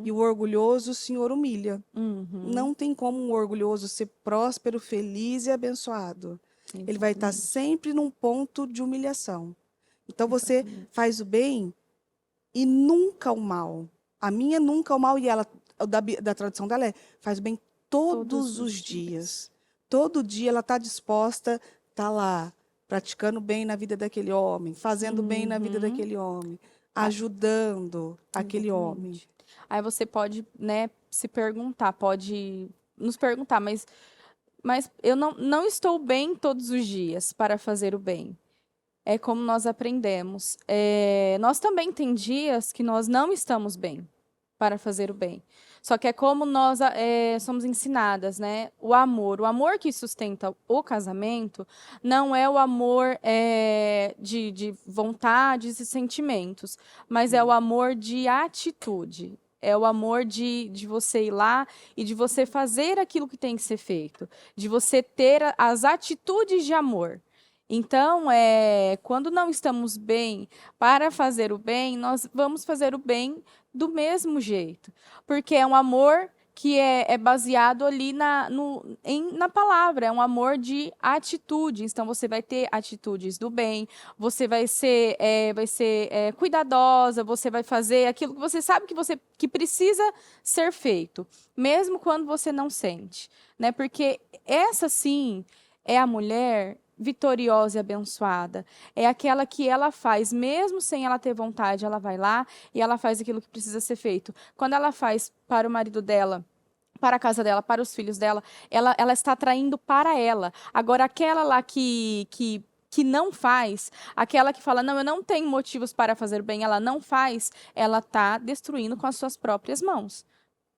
E o orgulhoso, o Senhor humilha. Não tem como um orgulhoso ser próspero, feliz e abençoado. Ele vai estar sempre num ponto de humilhação. Então, você faz o bem e nunca o mal. A minha nunca o mal, e ela, da tradução dela faz o bem todos os dias. Todo dia ela está disposta, está lá, praticando bem na vida daquele homem, fazendo bem na vida daquele homem, ajudando aquele homem. Aí você pode, né, se perguntar, pode nos perguntar, mas eu não estou bem todos os dias para fazer o bem. É como nós aprendemos. Nós também tem dias que nós não estamos bem. para fazer o bem. Só que é como nós somos ensinadas, né? O amor que sustenta o casamento não é o amor de vontades e sentimentos, mas é o amor de atitude. É o amor de você ir lá e de você fazer aquilo que tem que ser feito, de você ter as atitudes de amor. Então, quando não estamos bem para fazer o bem, nós vamos fazer o bem do mesmo jeito. Porque é um amor que é baseado ali na palavra, é um amor de atitudes. Então, você vai ter atitudes do bem, você vai ser, cuidadosa, você vai fazer aquilo que você sabe que precisa ser feito, mesmo quando você não sente, né? Porque essa sim é a mulher vitoriosa e abençoada. É aquela que ela faz, mesmo sem ela ter vontade, ela vai lá e ela faz aquilo que precisa ser feito. Quando ela faz para o marido dela, para a casa dela, para os filhos dela, ela está atraindo para ela. Agora, aquela lá que não faz, aquela que fala, não, eu não tenho motivos para fazer bem, ela não faz, ela está destruindo com as suas próprias mãos.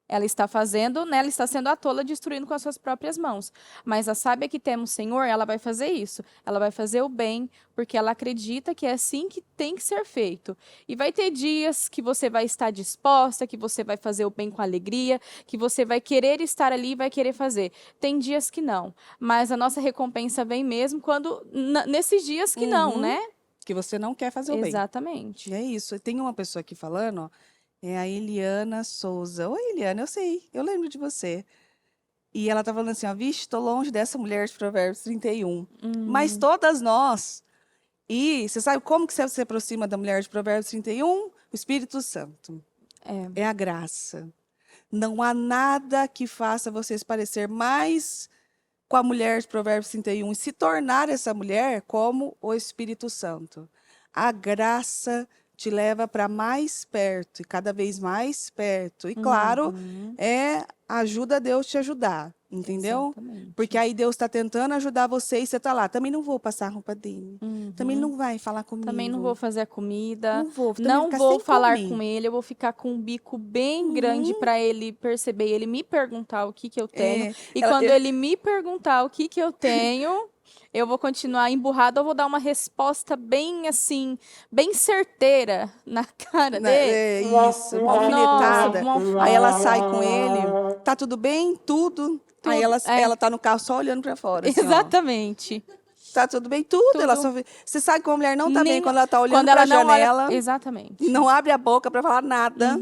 Ela está fazendo, né? Ela está sendo a tola, destruindo com as suas próprias mãos. Mas a sábia que temos, Senhor, ela vai fazer isso. Ela vai fazer o bem, porque ela acredita que é assim que tem que ser feito. E vai ter dias que você vai estar disposta, que você vai fazer o bem com alegria, que você vai querer estar ali e vai querer fazer. Tem dias que não. Mas a nossa recompensa vem mesmo nesses dias que não, né? Que você não quer fazer o bem. Exatamente. E é isso. Tem uma pessoa aqui falando, ó, é a Eliana Souza. Oi, Eliana, eu sei, eu lembro de você. E ela tá falando assim, ó, vixe, tô longe dessa mulher de Provérbios 31. Mas todas nós. E você sabe como que você se aproxima da mulher de Provérbios 31? O Espírito Santo. É. É a graça. Não há nada que faça vocês parecer mais com a mulher de Provérbios 31 e se tornar essa mulher como o Espírito Santo. A graça te leva para mais perto e cada vez mais perto. E claro, ajuda Deus te ajudar, entendeu? Exatamente. Porque aí Deus está tentando ajudar você e você está lá. Também não vou passar a roupa dele. Também não vai falar comigo. Também não vou fazer a comida. Não vou. Também Não ficar vou sem falar comer. com ele. Eu vou ficar com um bico bem grande para ele perceber, ele me perguntar o que eu tenho. E quando ele me perguntar o que eu tenho, eu vou continuar emburrada ou vou dar uma resposta bem assim, bem certeira na cara dele. É isso, uma alfinetada. Nossa, Aí ela sai com ele, tá tudo bem? Tudo. Aí ela tá no carro só olhando pra fora. Assim, Exatamente. tá tudo bem? Tudo. Ela só... Você sabe que uma mulher não tá bem quando ela tá olhando pra janela. Exatamente. E não abre a boca pra falar nada.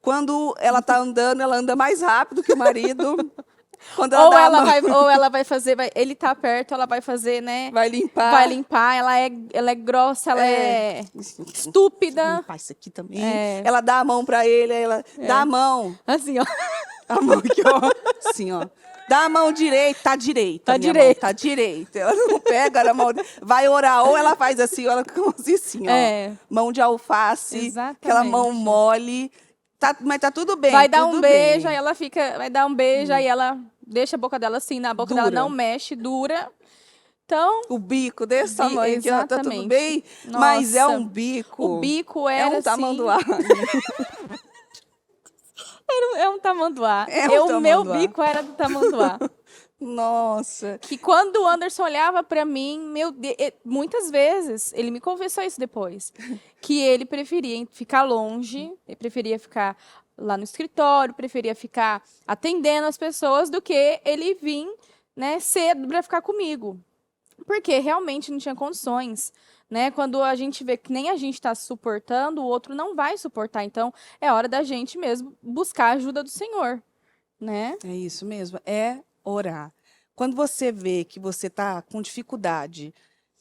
Quando ela tá andando, ela anda mais rápido que o marido. Quando Ou ela vai fazer, ele tá perto, ela vai fazer, né? Vai limpar. Vai limpar, ela é grossa, ela é estúpida. Vou limpar isso aqui também. Ela dá a mão pra ele, aí ela dá a mão. Assim, ó. A mão aqui, ó. Assim, ó. Dá a mão direita, tá direita. Tá direita. Tá direita. Ela não pega a mão. Vai orar, ou ela faz assim, ou ela fica assim, ó. Mão de alface. Exatamente. Aquela mão mole. Mas tá tudo bem. Vai dar um beijo, bem. aí ela fica. Vai dar um beijo, aí ela deixa a boca dela assim, na boca dela não mexe, dura. Então. O bico desse tamanho aqui, ó, tá tudo bem? Nossa, mas é um bico. O bico era um tamanduá. É um tamanduá. Tamanduá. Meu bico era do tamanduá. Nossa. Que quando o Anderson olhava pra mim, meu Deus, muitas vezes, ele me confessou isso depois, que ele preferia ficar longe, ele preferia ficar lá no escritório, preferia ficar atendendo as pessoas do que ele vir, né, cedo para ficar comigo. Porque realmente não tinha condições, né? Quando a gente vê que nem a gente está suportando, o outro não vai suportar. Então, é hora da gente mesmo buscar a ajuda do Senhor, né? É isso mesmo, é orar. Quando você vê que você está com dificuldade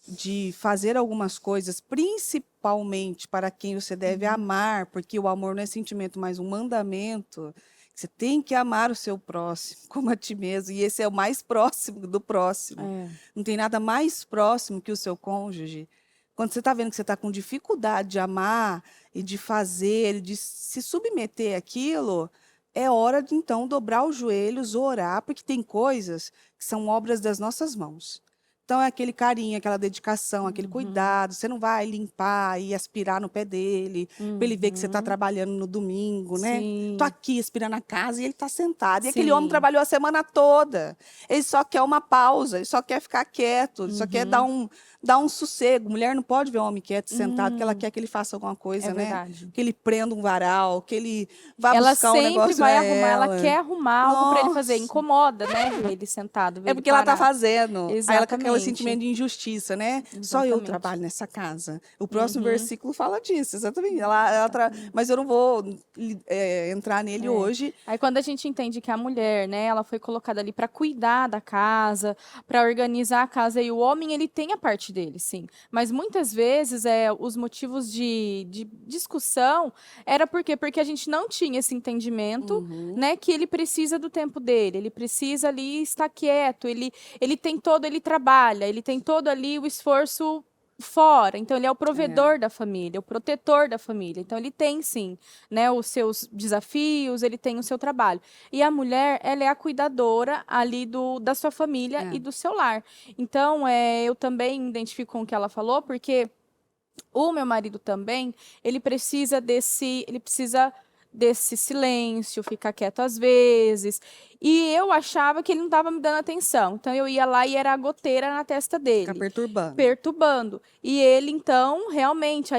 de fazer algumas coisas, principalmente para quem você deve amar, porque o amor não é sentimento, mas um mandamento. Você tem que amar o seu próximo como a ti mesmo. E esse é o mais próximo do próximo. Não tem nada mais próximo que o seu cônjuge. Quando você está vendo que você está com dificuldade de amar e de fazer, de se submeter àquilo, é hora de, então, dobrar os joelhos, orar, porque tem coisas que são obras das nossas mãos. Então, é aquele carinho, aquela dedicação, aquele Uhum. cuidado. Você não vai limpar e aspirar no pé dele, para ele ver que você está Uhum. trabalhando no domingo, né? Tô Sim, aqui aspirando a casa e ele está sentado. E aquele homem sim. trabalhou a semana toda. Ele só quer uma pausa, ele só quer ficar quieto, ele só quer Uhum. dar um sossego. Mulher não pode ver um homem quieto, sentado, que ela Hum, quer que ele faça alguma é coisa, né? verdade. Que ele prenda um varal, que ele vá Ela buscar um sempre negócio vai para arrumar, ela ela. quer arrumar algo para ele fazer. Nossa. Incomoda, né? Ver ele sentado, ver É ele porque ela tá parado. fazendo. Aí ela com aquele Exatamente. sentimento de injustiça, né? Só eu Exatamente. trabalho nessa casa. O próximo Uhum. versículo fala disso, exatamente. Exatamente. Mas eu não vou entrar nele É. hoje. Aí quando a gente entende que a mulher, né, ela foi colocada ali para cuidar da casa, para organizar a casa, e o homem ele tem a parte dele, sim. Mas muitas vezes os motivos de discussão era por quê? Porque a gente não tinha esse entendimento, Uhum, né, que ele precisa do tempo dele, ele precisa ali estar quieto, ele trabalha, ele tem todo ali o esforço fora, então ele é o é, provedor da família, o protetor da família. Então ele tem sim, né, os seus desafios, ele tem o seu trabalho. E a mulher, ela é a cuidadora ali da sua família é. e do seu lar. Então, eu também me identifico com o que ela falou, porque o meu marido também, ele precisa desse silêncio, ficar quieto às vezes. E eu achava que ele não estava me dando atenção. Então eu ia lá e era a goteira na testa Ficar dele, perturbando. perturbando. E ele então, realmente,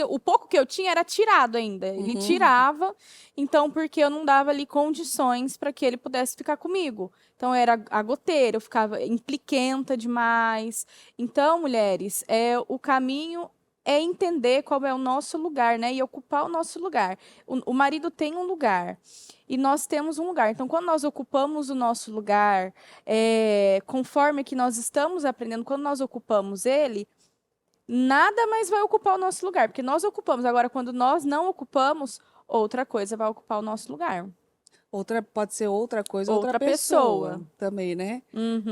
o pouco que eu tinha era tirado ainda. Ele Uhum. tirava, então porque eu não dava ali condições para que ele pudesse ficar comigo. Então era a goteira, eu ficava impliquenta demais. Então, mulheres, o caminho é entender qual é o nosso lugar, né? E ocupar o nosso lugar. O marido tem um lugar e nós temos um lugar. Então, quando nós ocupamos o nosso lugar, conforme que nós estamos aprendendo, quando nós ocupamos ele, nada mais vai ocupar o nosso lugar, porque nós ocupamos. Agora, quando nós não ocupamos, outra coisa vai ocupar o nosso lugar. Pode ser outra coisa, outra Outra pessoa pessoa. também, né?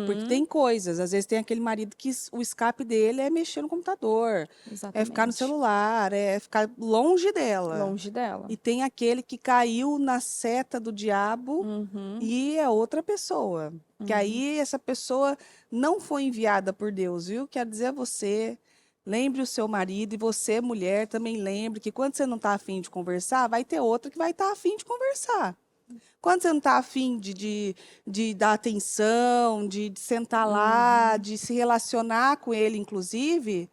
Porque Uhum, tem coisas, às vezes tem aquele marido que o escape dele é mexer no computador, é ficar no exatamente. celular, é ficar longe dela. Longe dela. E tem aquele que caiu na seta do diabo Uhum, e é outra pessoa. Que uhum. aí essa pessoa não foi enviada por Deus, viu? Quero dizer a você, lembre o seu marido e você, mulher, também lembre que quando você não está afim de conversar, vai ter outra que vai estar afim de conversar. Quando você não está afim de dar atenção, de sentar lá, Uhum. de se relacionar com ele, inclusive,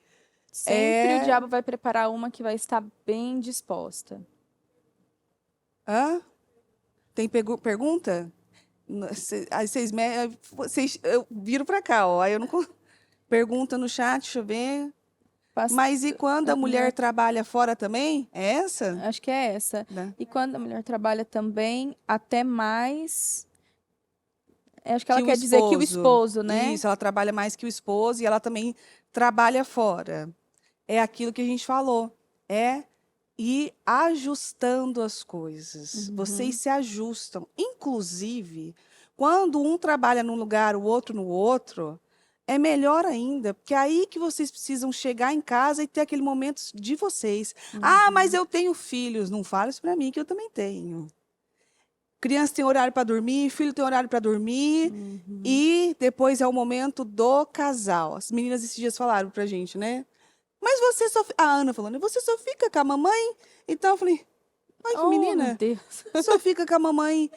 Sempre o é. diabo vai preparar uma que vai estar bem disposta. Hã? Tem pergunta? Aí eu viro para cá, ó. Aí eu não. Pergunta no chat, deixa eu ver. Pas- Mas e quando a a mulher mulher, trabalha fora também? É essa? acho que é essa. Né? E quando a mulher trabalha também, até mais. Acho que ela Que o quer dizer que o esposo. esposo, né? Isso, ela trabalha mais que o esposo e ela também trabalha fora. É aquilo que a gente falou. É ir ajustando as coisas. Vocês Uhum, se ajustam. Inclusive, quando um trabalha num lugar, o outro no outro, é melhor ainda, porque é aí que vocês precisam chegar em casa e ter aquele momento de vocês. Ah, mas uhum, eu tenho filhos. Não fala isso para mim, que eu também tenho. Criança tem horário para dormir, filho tem horário para dormir, uhum. e depois é o momento do casal. As meninas esses dias falaram pra gente, né? Mas você só. A Ana falando, você só fica com a mamãe? Então eu falei, ai que Oh, meu menina, Deus. só fica com a mamãe.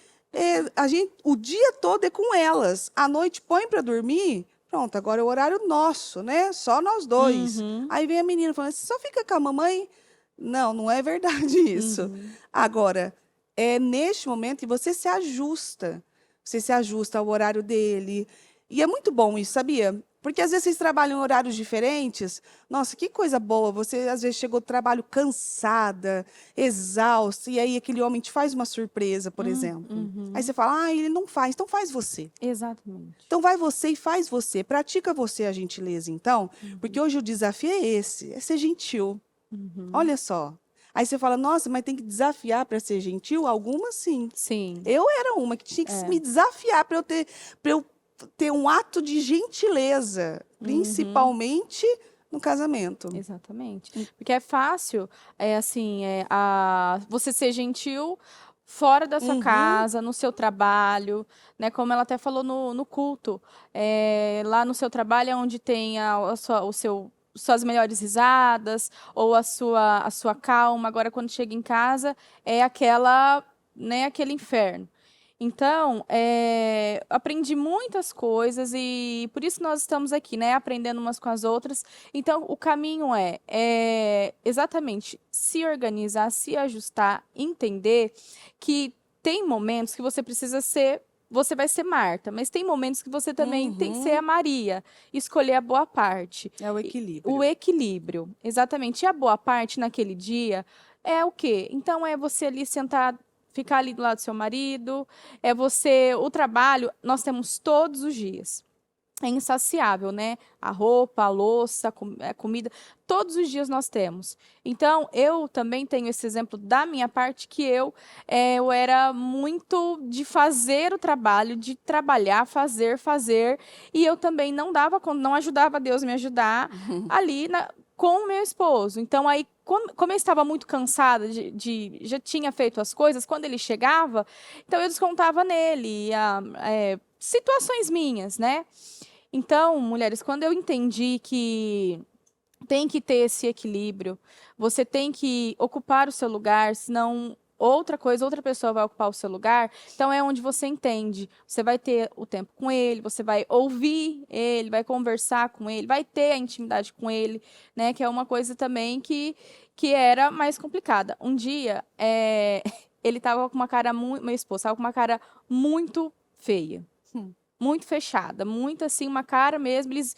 A gente, o dia todo é com elas. À noite põe para dormir. Pronto, agora é o horário nosso, né? Só nós dois. Uhum, Aí vem a menina falando, você só fica com a mamãe? Não, não é verdade isso. uhum. Agora, é neste momento que você se ajusta. Você se ajusta ao horário dele. E é muito bom isso, sabia? Porque às vezes vocês trabalham em horários diferentes. Nossa, que coisa boa. Você às vezes chegou do trabalho cansada, exausta, e aí aquele homem te faz uma surpresa, por exemplo. Aí Uhum. você fala, ah, ele não faz, então faz você. Exatamente. Então vai você e faz você. Pratica você a gentileza, então, porque Uhum, hoje o desafio é esse, é ser gentil. uhum. Olha só. Aí você fala, nossa, mas tem que desafiar para ser gentil? Algumas sim. Sim, Eu era uma que tinha que é. me desafiar para eu ter um ato de gentileza, Uhum. principalmente no casamento. Exatamente. Porque é fácil, você ser gentil, fora da sua Uhum. casa, no seu trabalho, né? Como ela até falou no culto. Lá no seu trabalho é onde tem suas melhores risadas, ou a sua calma. Agora, quando chega em casa, é né, aquele inferno. Então, aprendi muitas coisas e por isso nós estamos aqui, né? Aprendendo umas com as outras. Então, o caminho é exatamente se organizar, se ajustar, entender que tem momentos que você vai ser Marta, mas tem momentos que você também tem que ser a Uhum. Maria, escolher a boa parte. É o O equilíbrio. equilíbrio, exatamente. E a boa parte naquele dia é o quê? Então é você ali sentar, ficar ali do lado do seu marido, o trabalho, nós temos todos os dias. É insaciável, né? A roupa, a louça, a comida, todos os dias nós temos. Então, eu também tenho esse exemplo da minha parte, que eu era muito de fazer o trabalho, de trabalhar, fazer, e eu também não ajudava Deus a me ajudar ali com o meu esposo. Então, aí, como eu estava muito cansada já tinha feito as coisas, quando ele chegava, então eu descontava nele, situações minhas, né? Então, mulheres, quando eu entendi que tem que ter esse equilíbrio, você tem que ocupar o seu lugar, senão outra pessoa vai ocupar o seu lugar, então é onde você entende. Você vai ter o tempo com ele, você vai ouvir ele, vai conversar com ele, vai ter a intimidade com ele, né? Que é uma coisa também que era mais complicada. Um dia, ele tava com uma cara muito, meu esposo tava com uma cara muito feia. Hum. Muito fechada, muito assim, uma cara mesmo. Eles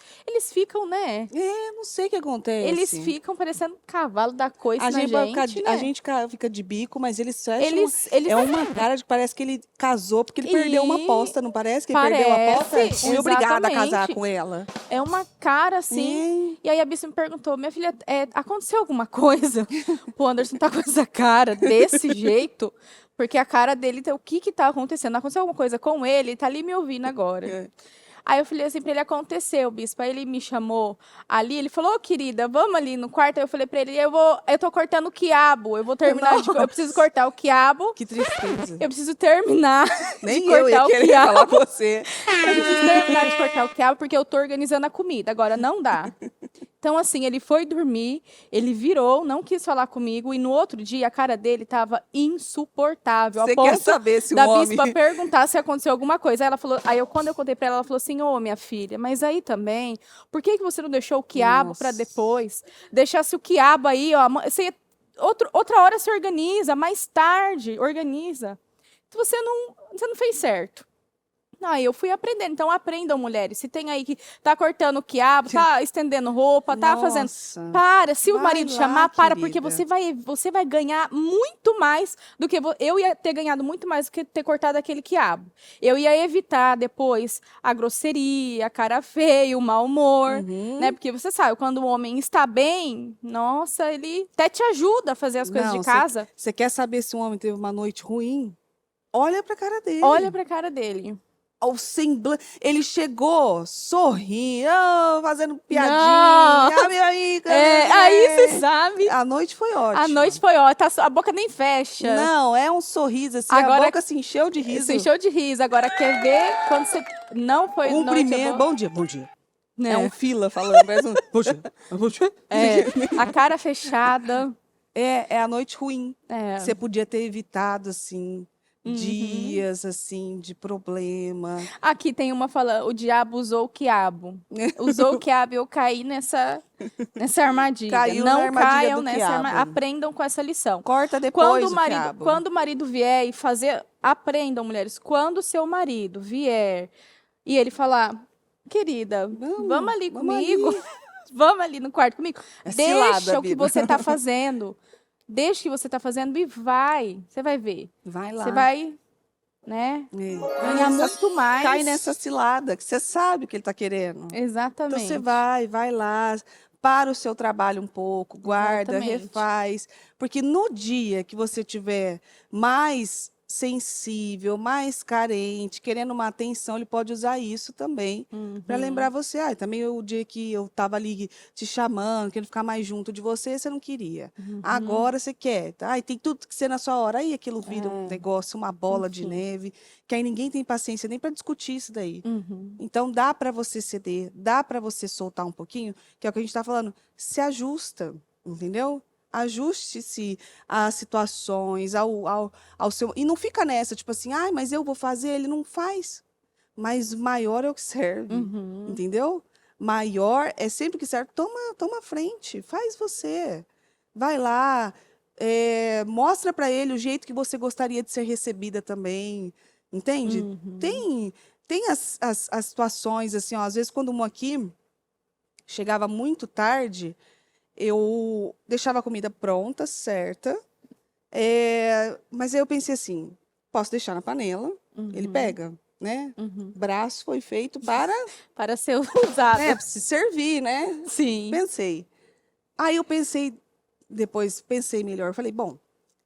ficam, né? Não sei o que Eles acontece. ficam parecendo um cavalo da coice A na gente, gente, a né? gente fica de bico, mas eles fecham. Eles É uma cara de que parece que ele casou porque ele perdeu uma e aposta, não parece que ele perdeu a aposta? parece, Fui obrigada a casar exatamente. com ela. É uma cara assim. E aí a Bia me perguntou, minha filha, aconteceu alguma coisa? O Anderson tá com essa cara desse jeito? Porque a cara dele, o que que tá acontecendo? Aconteceu alguma coisa com ele? Ele tá ali me ouvindo agora. É. Aí eu falei assim pra ele, aconteceu, bispo. Aí ele me chamou ali, ele falou, ô querida, vamos ali no quarto. Aí eu falei pra ele, eu tô cortando o quiabo, eu vou terminar eu preciso Nossa, cortar o quiabo, que tristeza. eu preciso terminar de Nem eu ia cortar o querer quiabo. falar com você. Eu preciso terminar de cortar o quiabo porque eu tô organizando a comida. Agora não dá. Então, assim, ele foi dormir, ele virou, não quis falar comigo, e no outro dia a cara dele tava insuportável, Você a quer ponto saber se um da homem. bispa perguntar se aconteceu alguma coisa. Aí ela falou, quando eu contei pra ela, ela falou assim, ô, minha filha, mas aí também, por que que você não deixou o quiabo pra Nossa. depois? Deixasse o quiabo aí, ó, outra hora se organiza, mais tarde organiza. Então, você não fez certo. Aí eu fui aprendendo. Então, aprendam, mulheres. Se tem aí que tá cortando o quiabo, tá estendendo roupa, tá fazendo. Nossa. Para. Se o Vai marido lá, chamar, para, porque querida. você vai ganhar muito mais do que. Eu ia ter ganhado muito mais do que ter cortado aquele quiabo. Eu ia evitar depois a grosseria, a cara feia, o mau humor, Uhum. né? Porque você sabe, quando o homem está bem, nossa, ele até te ajuda a fazer as coisas de Não, casa. você quer saber se um homem teve uma noite ruim? Olha pra cara dele. Olha pra cara dele. O semblante. Ele chegou sorrindo, fazendo Não. piadinha. Meu amigo, Aí você sabe. A noite foi ótima. A noite foi ótima, a boca nem fecha. Não, é um sorriso assim, Agora- a boca se encheu de riso. Se encheu de riso. Agora quer ver quando você não foi noite Cumprimento. boa? Bom dia, bom dia. Né? É um fila falando, parece um. Bom dia, bom dia. A cara fechada. É a noite ruim. É. Você podia ter evitado, assim, Uhum. dias, assim, de problema. Aqui tem uma falando, o diabo usou o quiabo. Usou o quiabo e eu caí nessa armadilha. Caiu na Não armadilha caiam do nessa quiabo. armadilha. Aprendam com essa lição. Corta depois o Quando quiabo. quando o marido vier e fazer... Aprendam, mulheres. Quando o seu marido vier e ele falar, querida, vamos ali comigo. Vamos ali no quarto comigo. É cilada, Deixa o que Bíblia. você está fazendo. Deixa o que você está fazendo e vai. Você vai ver. Vai lá. Você vai, né? É. Ganhar muito mais. Cai nessa cilada, que você sabe o que ele está querendo. Exatamente. Então você vai lá, para o seu trabalho um pouco, guarda, Exatamente. refaz. Porque no dia que você tiver mais sensível, mais carente, querendo uma atenção, ele pode usar isso também para lembrar você. Ah, também o dia que eu estava ali te chamando, querendo ficar mais junto de você, você não queria. Agora você quer. Tá? Ai, tem tudo que ser na sua hora. Aí aquilo vira um negócio, uma bola de Enfim. neve, que aí ninguém tem paciência nem para discutir isso daí. Uhum. Então dá para você ceder, dá para você soltar um pouquinho, que é o que a gente está falando. Se ajusta, entendeu? Ajuste-se às situações, ao seu. E não fica nessa, tipo assim, ai, mas eu vou fazer, ele não faz. Mas maior é o que serve, Uhum. entendeu? Maior é sempre o que serve. Toma a frente, faz você. Vai lá, mostra para ele o jeito que você gostaria de ser recebida também, entende? Uhum. Tem as situações, assim, ó, às vezes quando um aqui chegava muito tarde, eu deixava a comida pronta, certa, mas aí eu pensei assim, posso deixar na panela, ele Uhum. pega, né? Uhum. Braço foi feito para, Para ser usado. né, se servir, né? Sim. Pensei. Aí eu pensei, depois pensei melhor, falei, bom,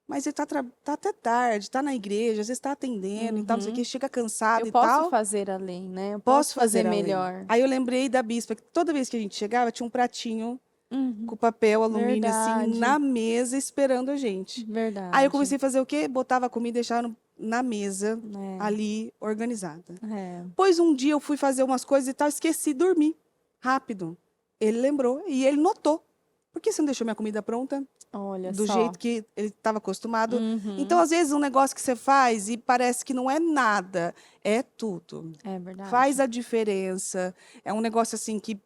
mas ele tá até tarde, tá na igreja, às vezes tá atendendo e tal, não sei o que, chega cansado Eu e posso tal. fazer além, né? Eu Posso posso fazer fazer além. melhor. Aí eu lembrei da bispa, que toda vez que a gente chegava, tinha um pratinho Uhum. com papel alumínio assim Verdade. na mesa esperando a gente. Verdade. Aí eu comecei a fazer o quê? Botava a comida e deixava na mesa, É. ali, organizada. É. Pois um dia eu fui fazer umas coisas e tal, esqueci de dormir. Rápido. Ele lembrou e ele notou. Por que você não deixou minha comida pronta? Olha Do só. jeito que ele estava acostumado. Uhum. Então, às vezes, um negócio que você faz e parece que não é nada, é tudo. É verdade. Faz a diferença. É um negócio assim que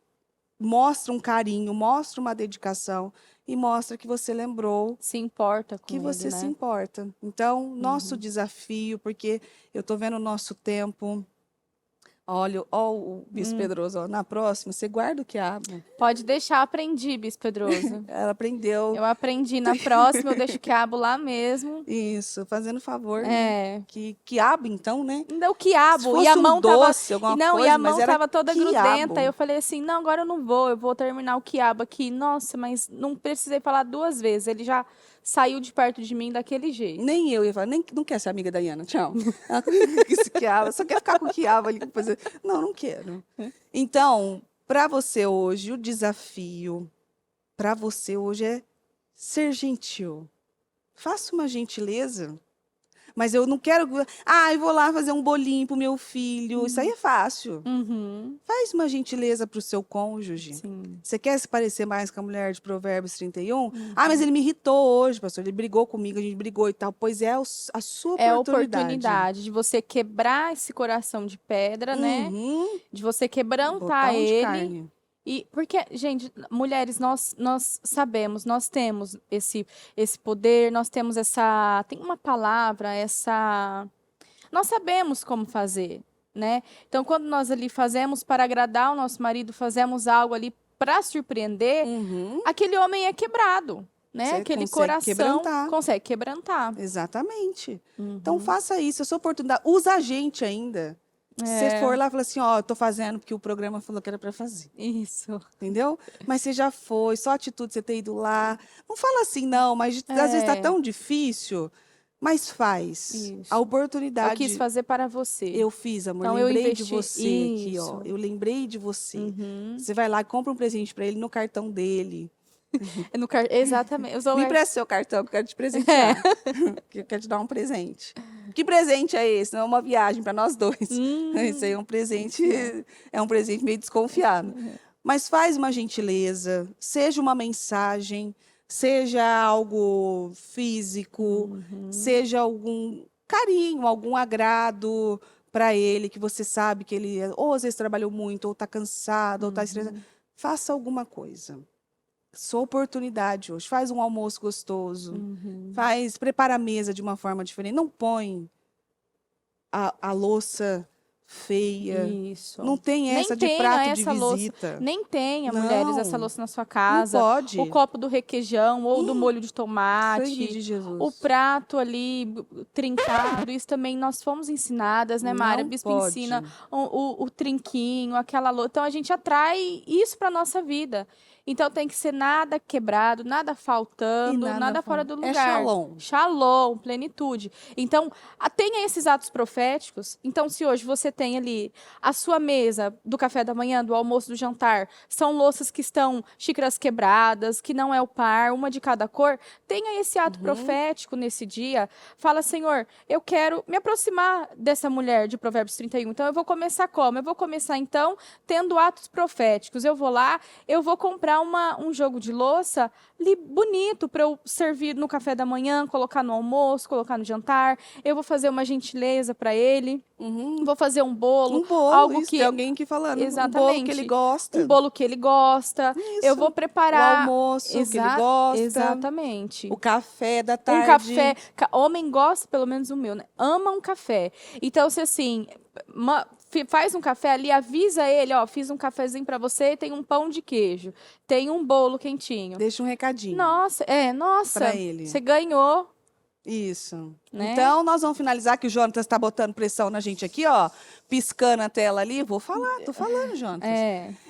mostra um carinho, mostra uma dedicação e mostra que você lembrou Se importa com que ele, você se né? importa. Então, nosso desafio, porque eu estou vendo o nosso tempo. Olha, ó, o Bispo Pedroso, ó, na próxima, você guarda o quiabo. Pode deixar, aprendi, Bispo Pedroso. Ela aprendeu Eu aprendi. Na próxima eu deixo o quiabo lá mesmo. isso, fazendo favor, né? É. Que quiabo, então, né? Ainda o Se quiabo. fosse E a um mão tava. doce, alguma E não, e coisa, a mas mão era tava toda quiabo. grudenta. Eu falei assim: não, agora eu não vou. Eu vou terminar o quiabo aqui. Nossa, mas não precisei falar 2 vezes. Ele já saiu de perto de mim daquele jeito. Nem eu ia falar, nem, não quer ser amiga da Iana, tchau. Ela esse quiabo, só quer ficar com o quiabo ali. Não, não quero. Então, para você hoje, o desafio para você hoje é ser gentil. Faça uma gentileza. Mas eu não quero. Ah, eu vou lá fazer um bolinho pro meu filho. Isso aí é fácil. Uhum. Faz uma gentileza pro seu cônjuge. Sim. Você quer se parecer mais com a mulher de Provérbios 31? Ah, mas ele me irritou hoje, pastor. Ele brigou comigo, a gente brigou e tal. Pois é a sua É a oportunidade. oportunidade de você quebrar esse coração de pedra, né? Uhum. De você quebrantar Botar um de ele. carne. E porque, gente, mulheres, nós sabemos, nós temos esse poder, nós temos essa, tem uma palavra, nós sabemos como fazer, né? Então, quando nós ali fazemos para agradar o nosso marido, fazemos algo ali para surpreender, Uhum. aquele homem é quebrado, né? Você Aquele consegue coração quebrantar. consegue quebrantar. Exatamente. Uhum. Então faça isso, a sua oportunidade. Usa a gente ainda. Se você for lá e falar assim, ó, eu tô fazendo porque o programa falou que era para fazer. Isso. Entendeu? Mas você já foi, só a atitude de você ter ido lá. Não fala assim, não, mas às vezes tá tão difícil, mas faz. Isso. A Eu oportunidade. quis fazer para você. Eu fiz, amor. Então, eu Lembrei de investi- você aqui, ó. Isso. Eu lembrei de você. Uhum. Você vai lá e compra um presente para ele no cartão dele. Exatamente. Eu sou Me lar- empresta seu cartão que eu quero te presentear. Que eu quero te dar um presente. Que presente é esse? Não é uma viagem para nós dois. Isso aí é um presente, meio desconfiado. Mas faz uma gentileza, seja uma mensagem, seja algo físico, seja algum carinho, algum agrado para ele, que você sabe que ele ou às vezes trabalhou muito, ou está cansado, ou está estressado. Faça alguma coisa. Sua oportunidade hoje. Faz um almoço gostoso. Prepara a mesa de uma forma diferente. Não põe a louça feia. Isso. Não tem Nem essa de tenha prato de essa louça. visita. Nem tenha, Não. mulheres, essa louça na sua Não casa. pode. O copo do requeijão ou do molho de Sangue tomate. de Jesus. O prato ali trincado. Isso também nós fomos ensinadas, né, Mara? Não A bispa pode. ensina o trinquinho, aquela louça. Então a gente atrai isso para nossa vida. Então tem que ser nada quebrado, nada faltando, nada fora do lugar. É shalom. Shalom, plenitude. Então, tenha esses atos proféticos. Então, se hoje você tem ali a sua mesa do café da manhã, do almoço, do jantar, são louças que estão xícaras quebradas, que não é o par, uma de cada cor, tenha esse ato profético nesse dia. Fala, Senhor, eu quero me aproximar dessa mulher de Provérbios 31. Então, eu vou começar como? Eu vou começar, então, tendo atos proféticos. Eu vou lá, eu vou comprar um jogo de louça bonito para eu servir no café da manhã, colocar no almoço, colocar no jantar. Eu vou fazer uma gentileza para ele. Vou fazer um bolo. Um bolo, algo isso, que tem alguém aqui falando. Exatamente. Um bolo que ele gosta. Um bolo que ele gosta. Isso. Eu vou preparar... O almoço que ele gosta. Exatamente. O café da tarde. Um café. Homem gosta, pelo menos o meu, né? Ama um café. Então, se assim, faz um café ali, avisa ele, ó, fiz um cafezinho para você, tem um pão de queijo, tem um bolo quentinho. Deixa um recadinho. Nossa, pra ele. Você ganhou. Isso. Né? Então, nós vamos finalizar, que o Jonatas está botando pressão na gente aqui, ó, piscando a tela ali. Vou falar, tô falando, Jonatas.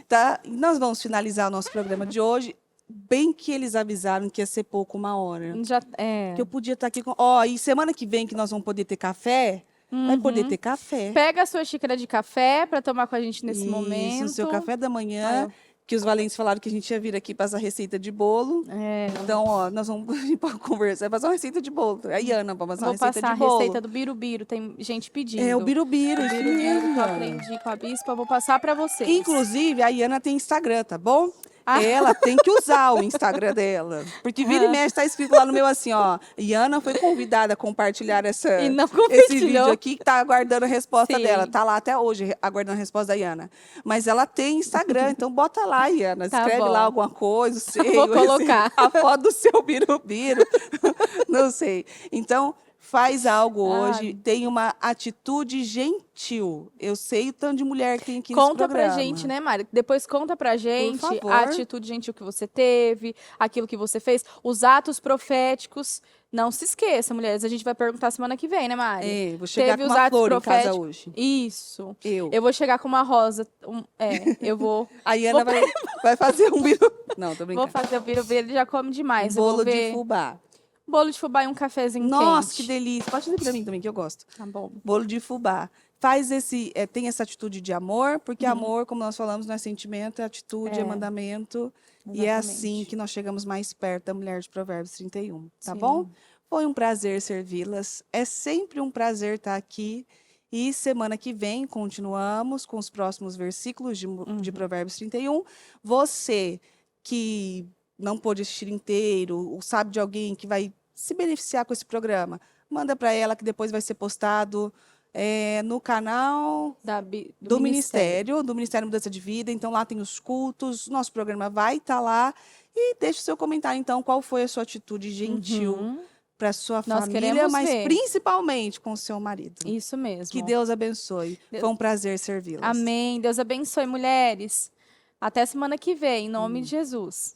Tá? Nós vamos finalizar o nosso programa de hoje. Bem que eles avisaram que ia ser pouco, 1 hora. Que eu podia estar aqui com... Ó, e semana que vem que nós vamos poder ter café, vai poder ter café. Pega a sua xícara de café para tomar com a gente nesse momento. Isso, o seu café da manhã. Que os valentes falaram que a gente ia vir aqui passar receita de bolo. Então, ó, nós vamos conversar, fazer uma receita de bolo. A Iana vai fazer uma receita de bolo. Vou passar a receita do birubiru, tem gente pedindo. É, o birubiru. O birubiru que eu aprendi com a bispa, eu vou passar para vocês. Inclusive, a Iana tem Instagram, tá bom? Ela tem que usar o Instagram dela. Porque vira e mexe, tá escrito lá no meu assim, ó. Iana foi convidada a compartilhar esse vídeo aqui, que tá aguardando a resposta dela. Tá lá até hoje, aguardando a resposta da Iana. Mas ela tem Instagram, então bota lá, Iana. Escreve lá alguma coisa, sei. Vou colocar. A foto do seu birubiru. Não sei. Então, faz algo hoje, tem uma atitude gentil. Eu sei o tanto de mulher que tem aqui nesse programa. Conta pra gente, né, Mari? Depois conta pra gente a atitude gentil que você teve, aquilo que você fez, os atos proféticos. Não se esqueça, mulheres, a gente vai perguntar semana que vem, né, Mari? Vou chegar com uma flor em casa hoje. Isso. Eu vou chegar com uma rosa. Eu vou... A Iana vai fazer um biru... Não, tô brincando. Vou fazer o birubiru, ele já come demais. Bolo de fubá. Bolo de fubá e um cafezinho quente. Nossa, que delícia. Pode fazer pra mim também, que eu gosto. Tá bom. Bolo de fubá. Faz tem essa atitude de amor, porque amor, como nós falamos, não é sentimento, é atitude, é mandamento. Exatamente. E é assim que nós chegamos mais perto da mulher de Provérbios 31, tá bom? Foi um prazer servi-las. É sempre um prazer estar aqui. E semana que vem continuamos com os próximos versículos de Provérbios 31. Você que não pôde assistir inteiro, ou sabe de alguém que vai se beneficiar com esse programa, manda para ela, que depois vai ser postado no canal do Ministério Mudança de Vida. Então, lá tem os cultos, nosso programa vai estar lá. E deixe o seu comentário, então, qual foi a sua atitude gentil para sua família, mas principalmente com o seu marido. Isso mesmo. Que Deus abençoe. Foi um prazer servi-las. Amém. Deus abençoe, mulheres. Até semana que vem, em nome de Jesus.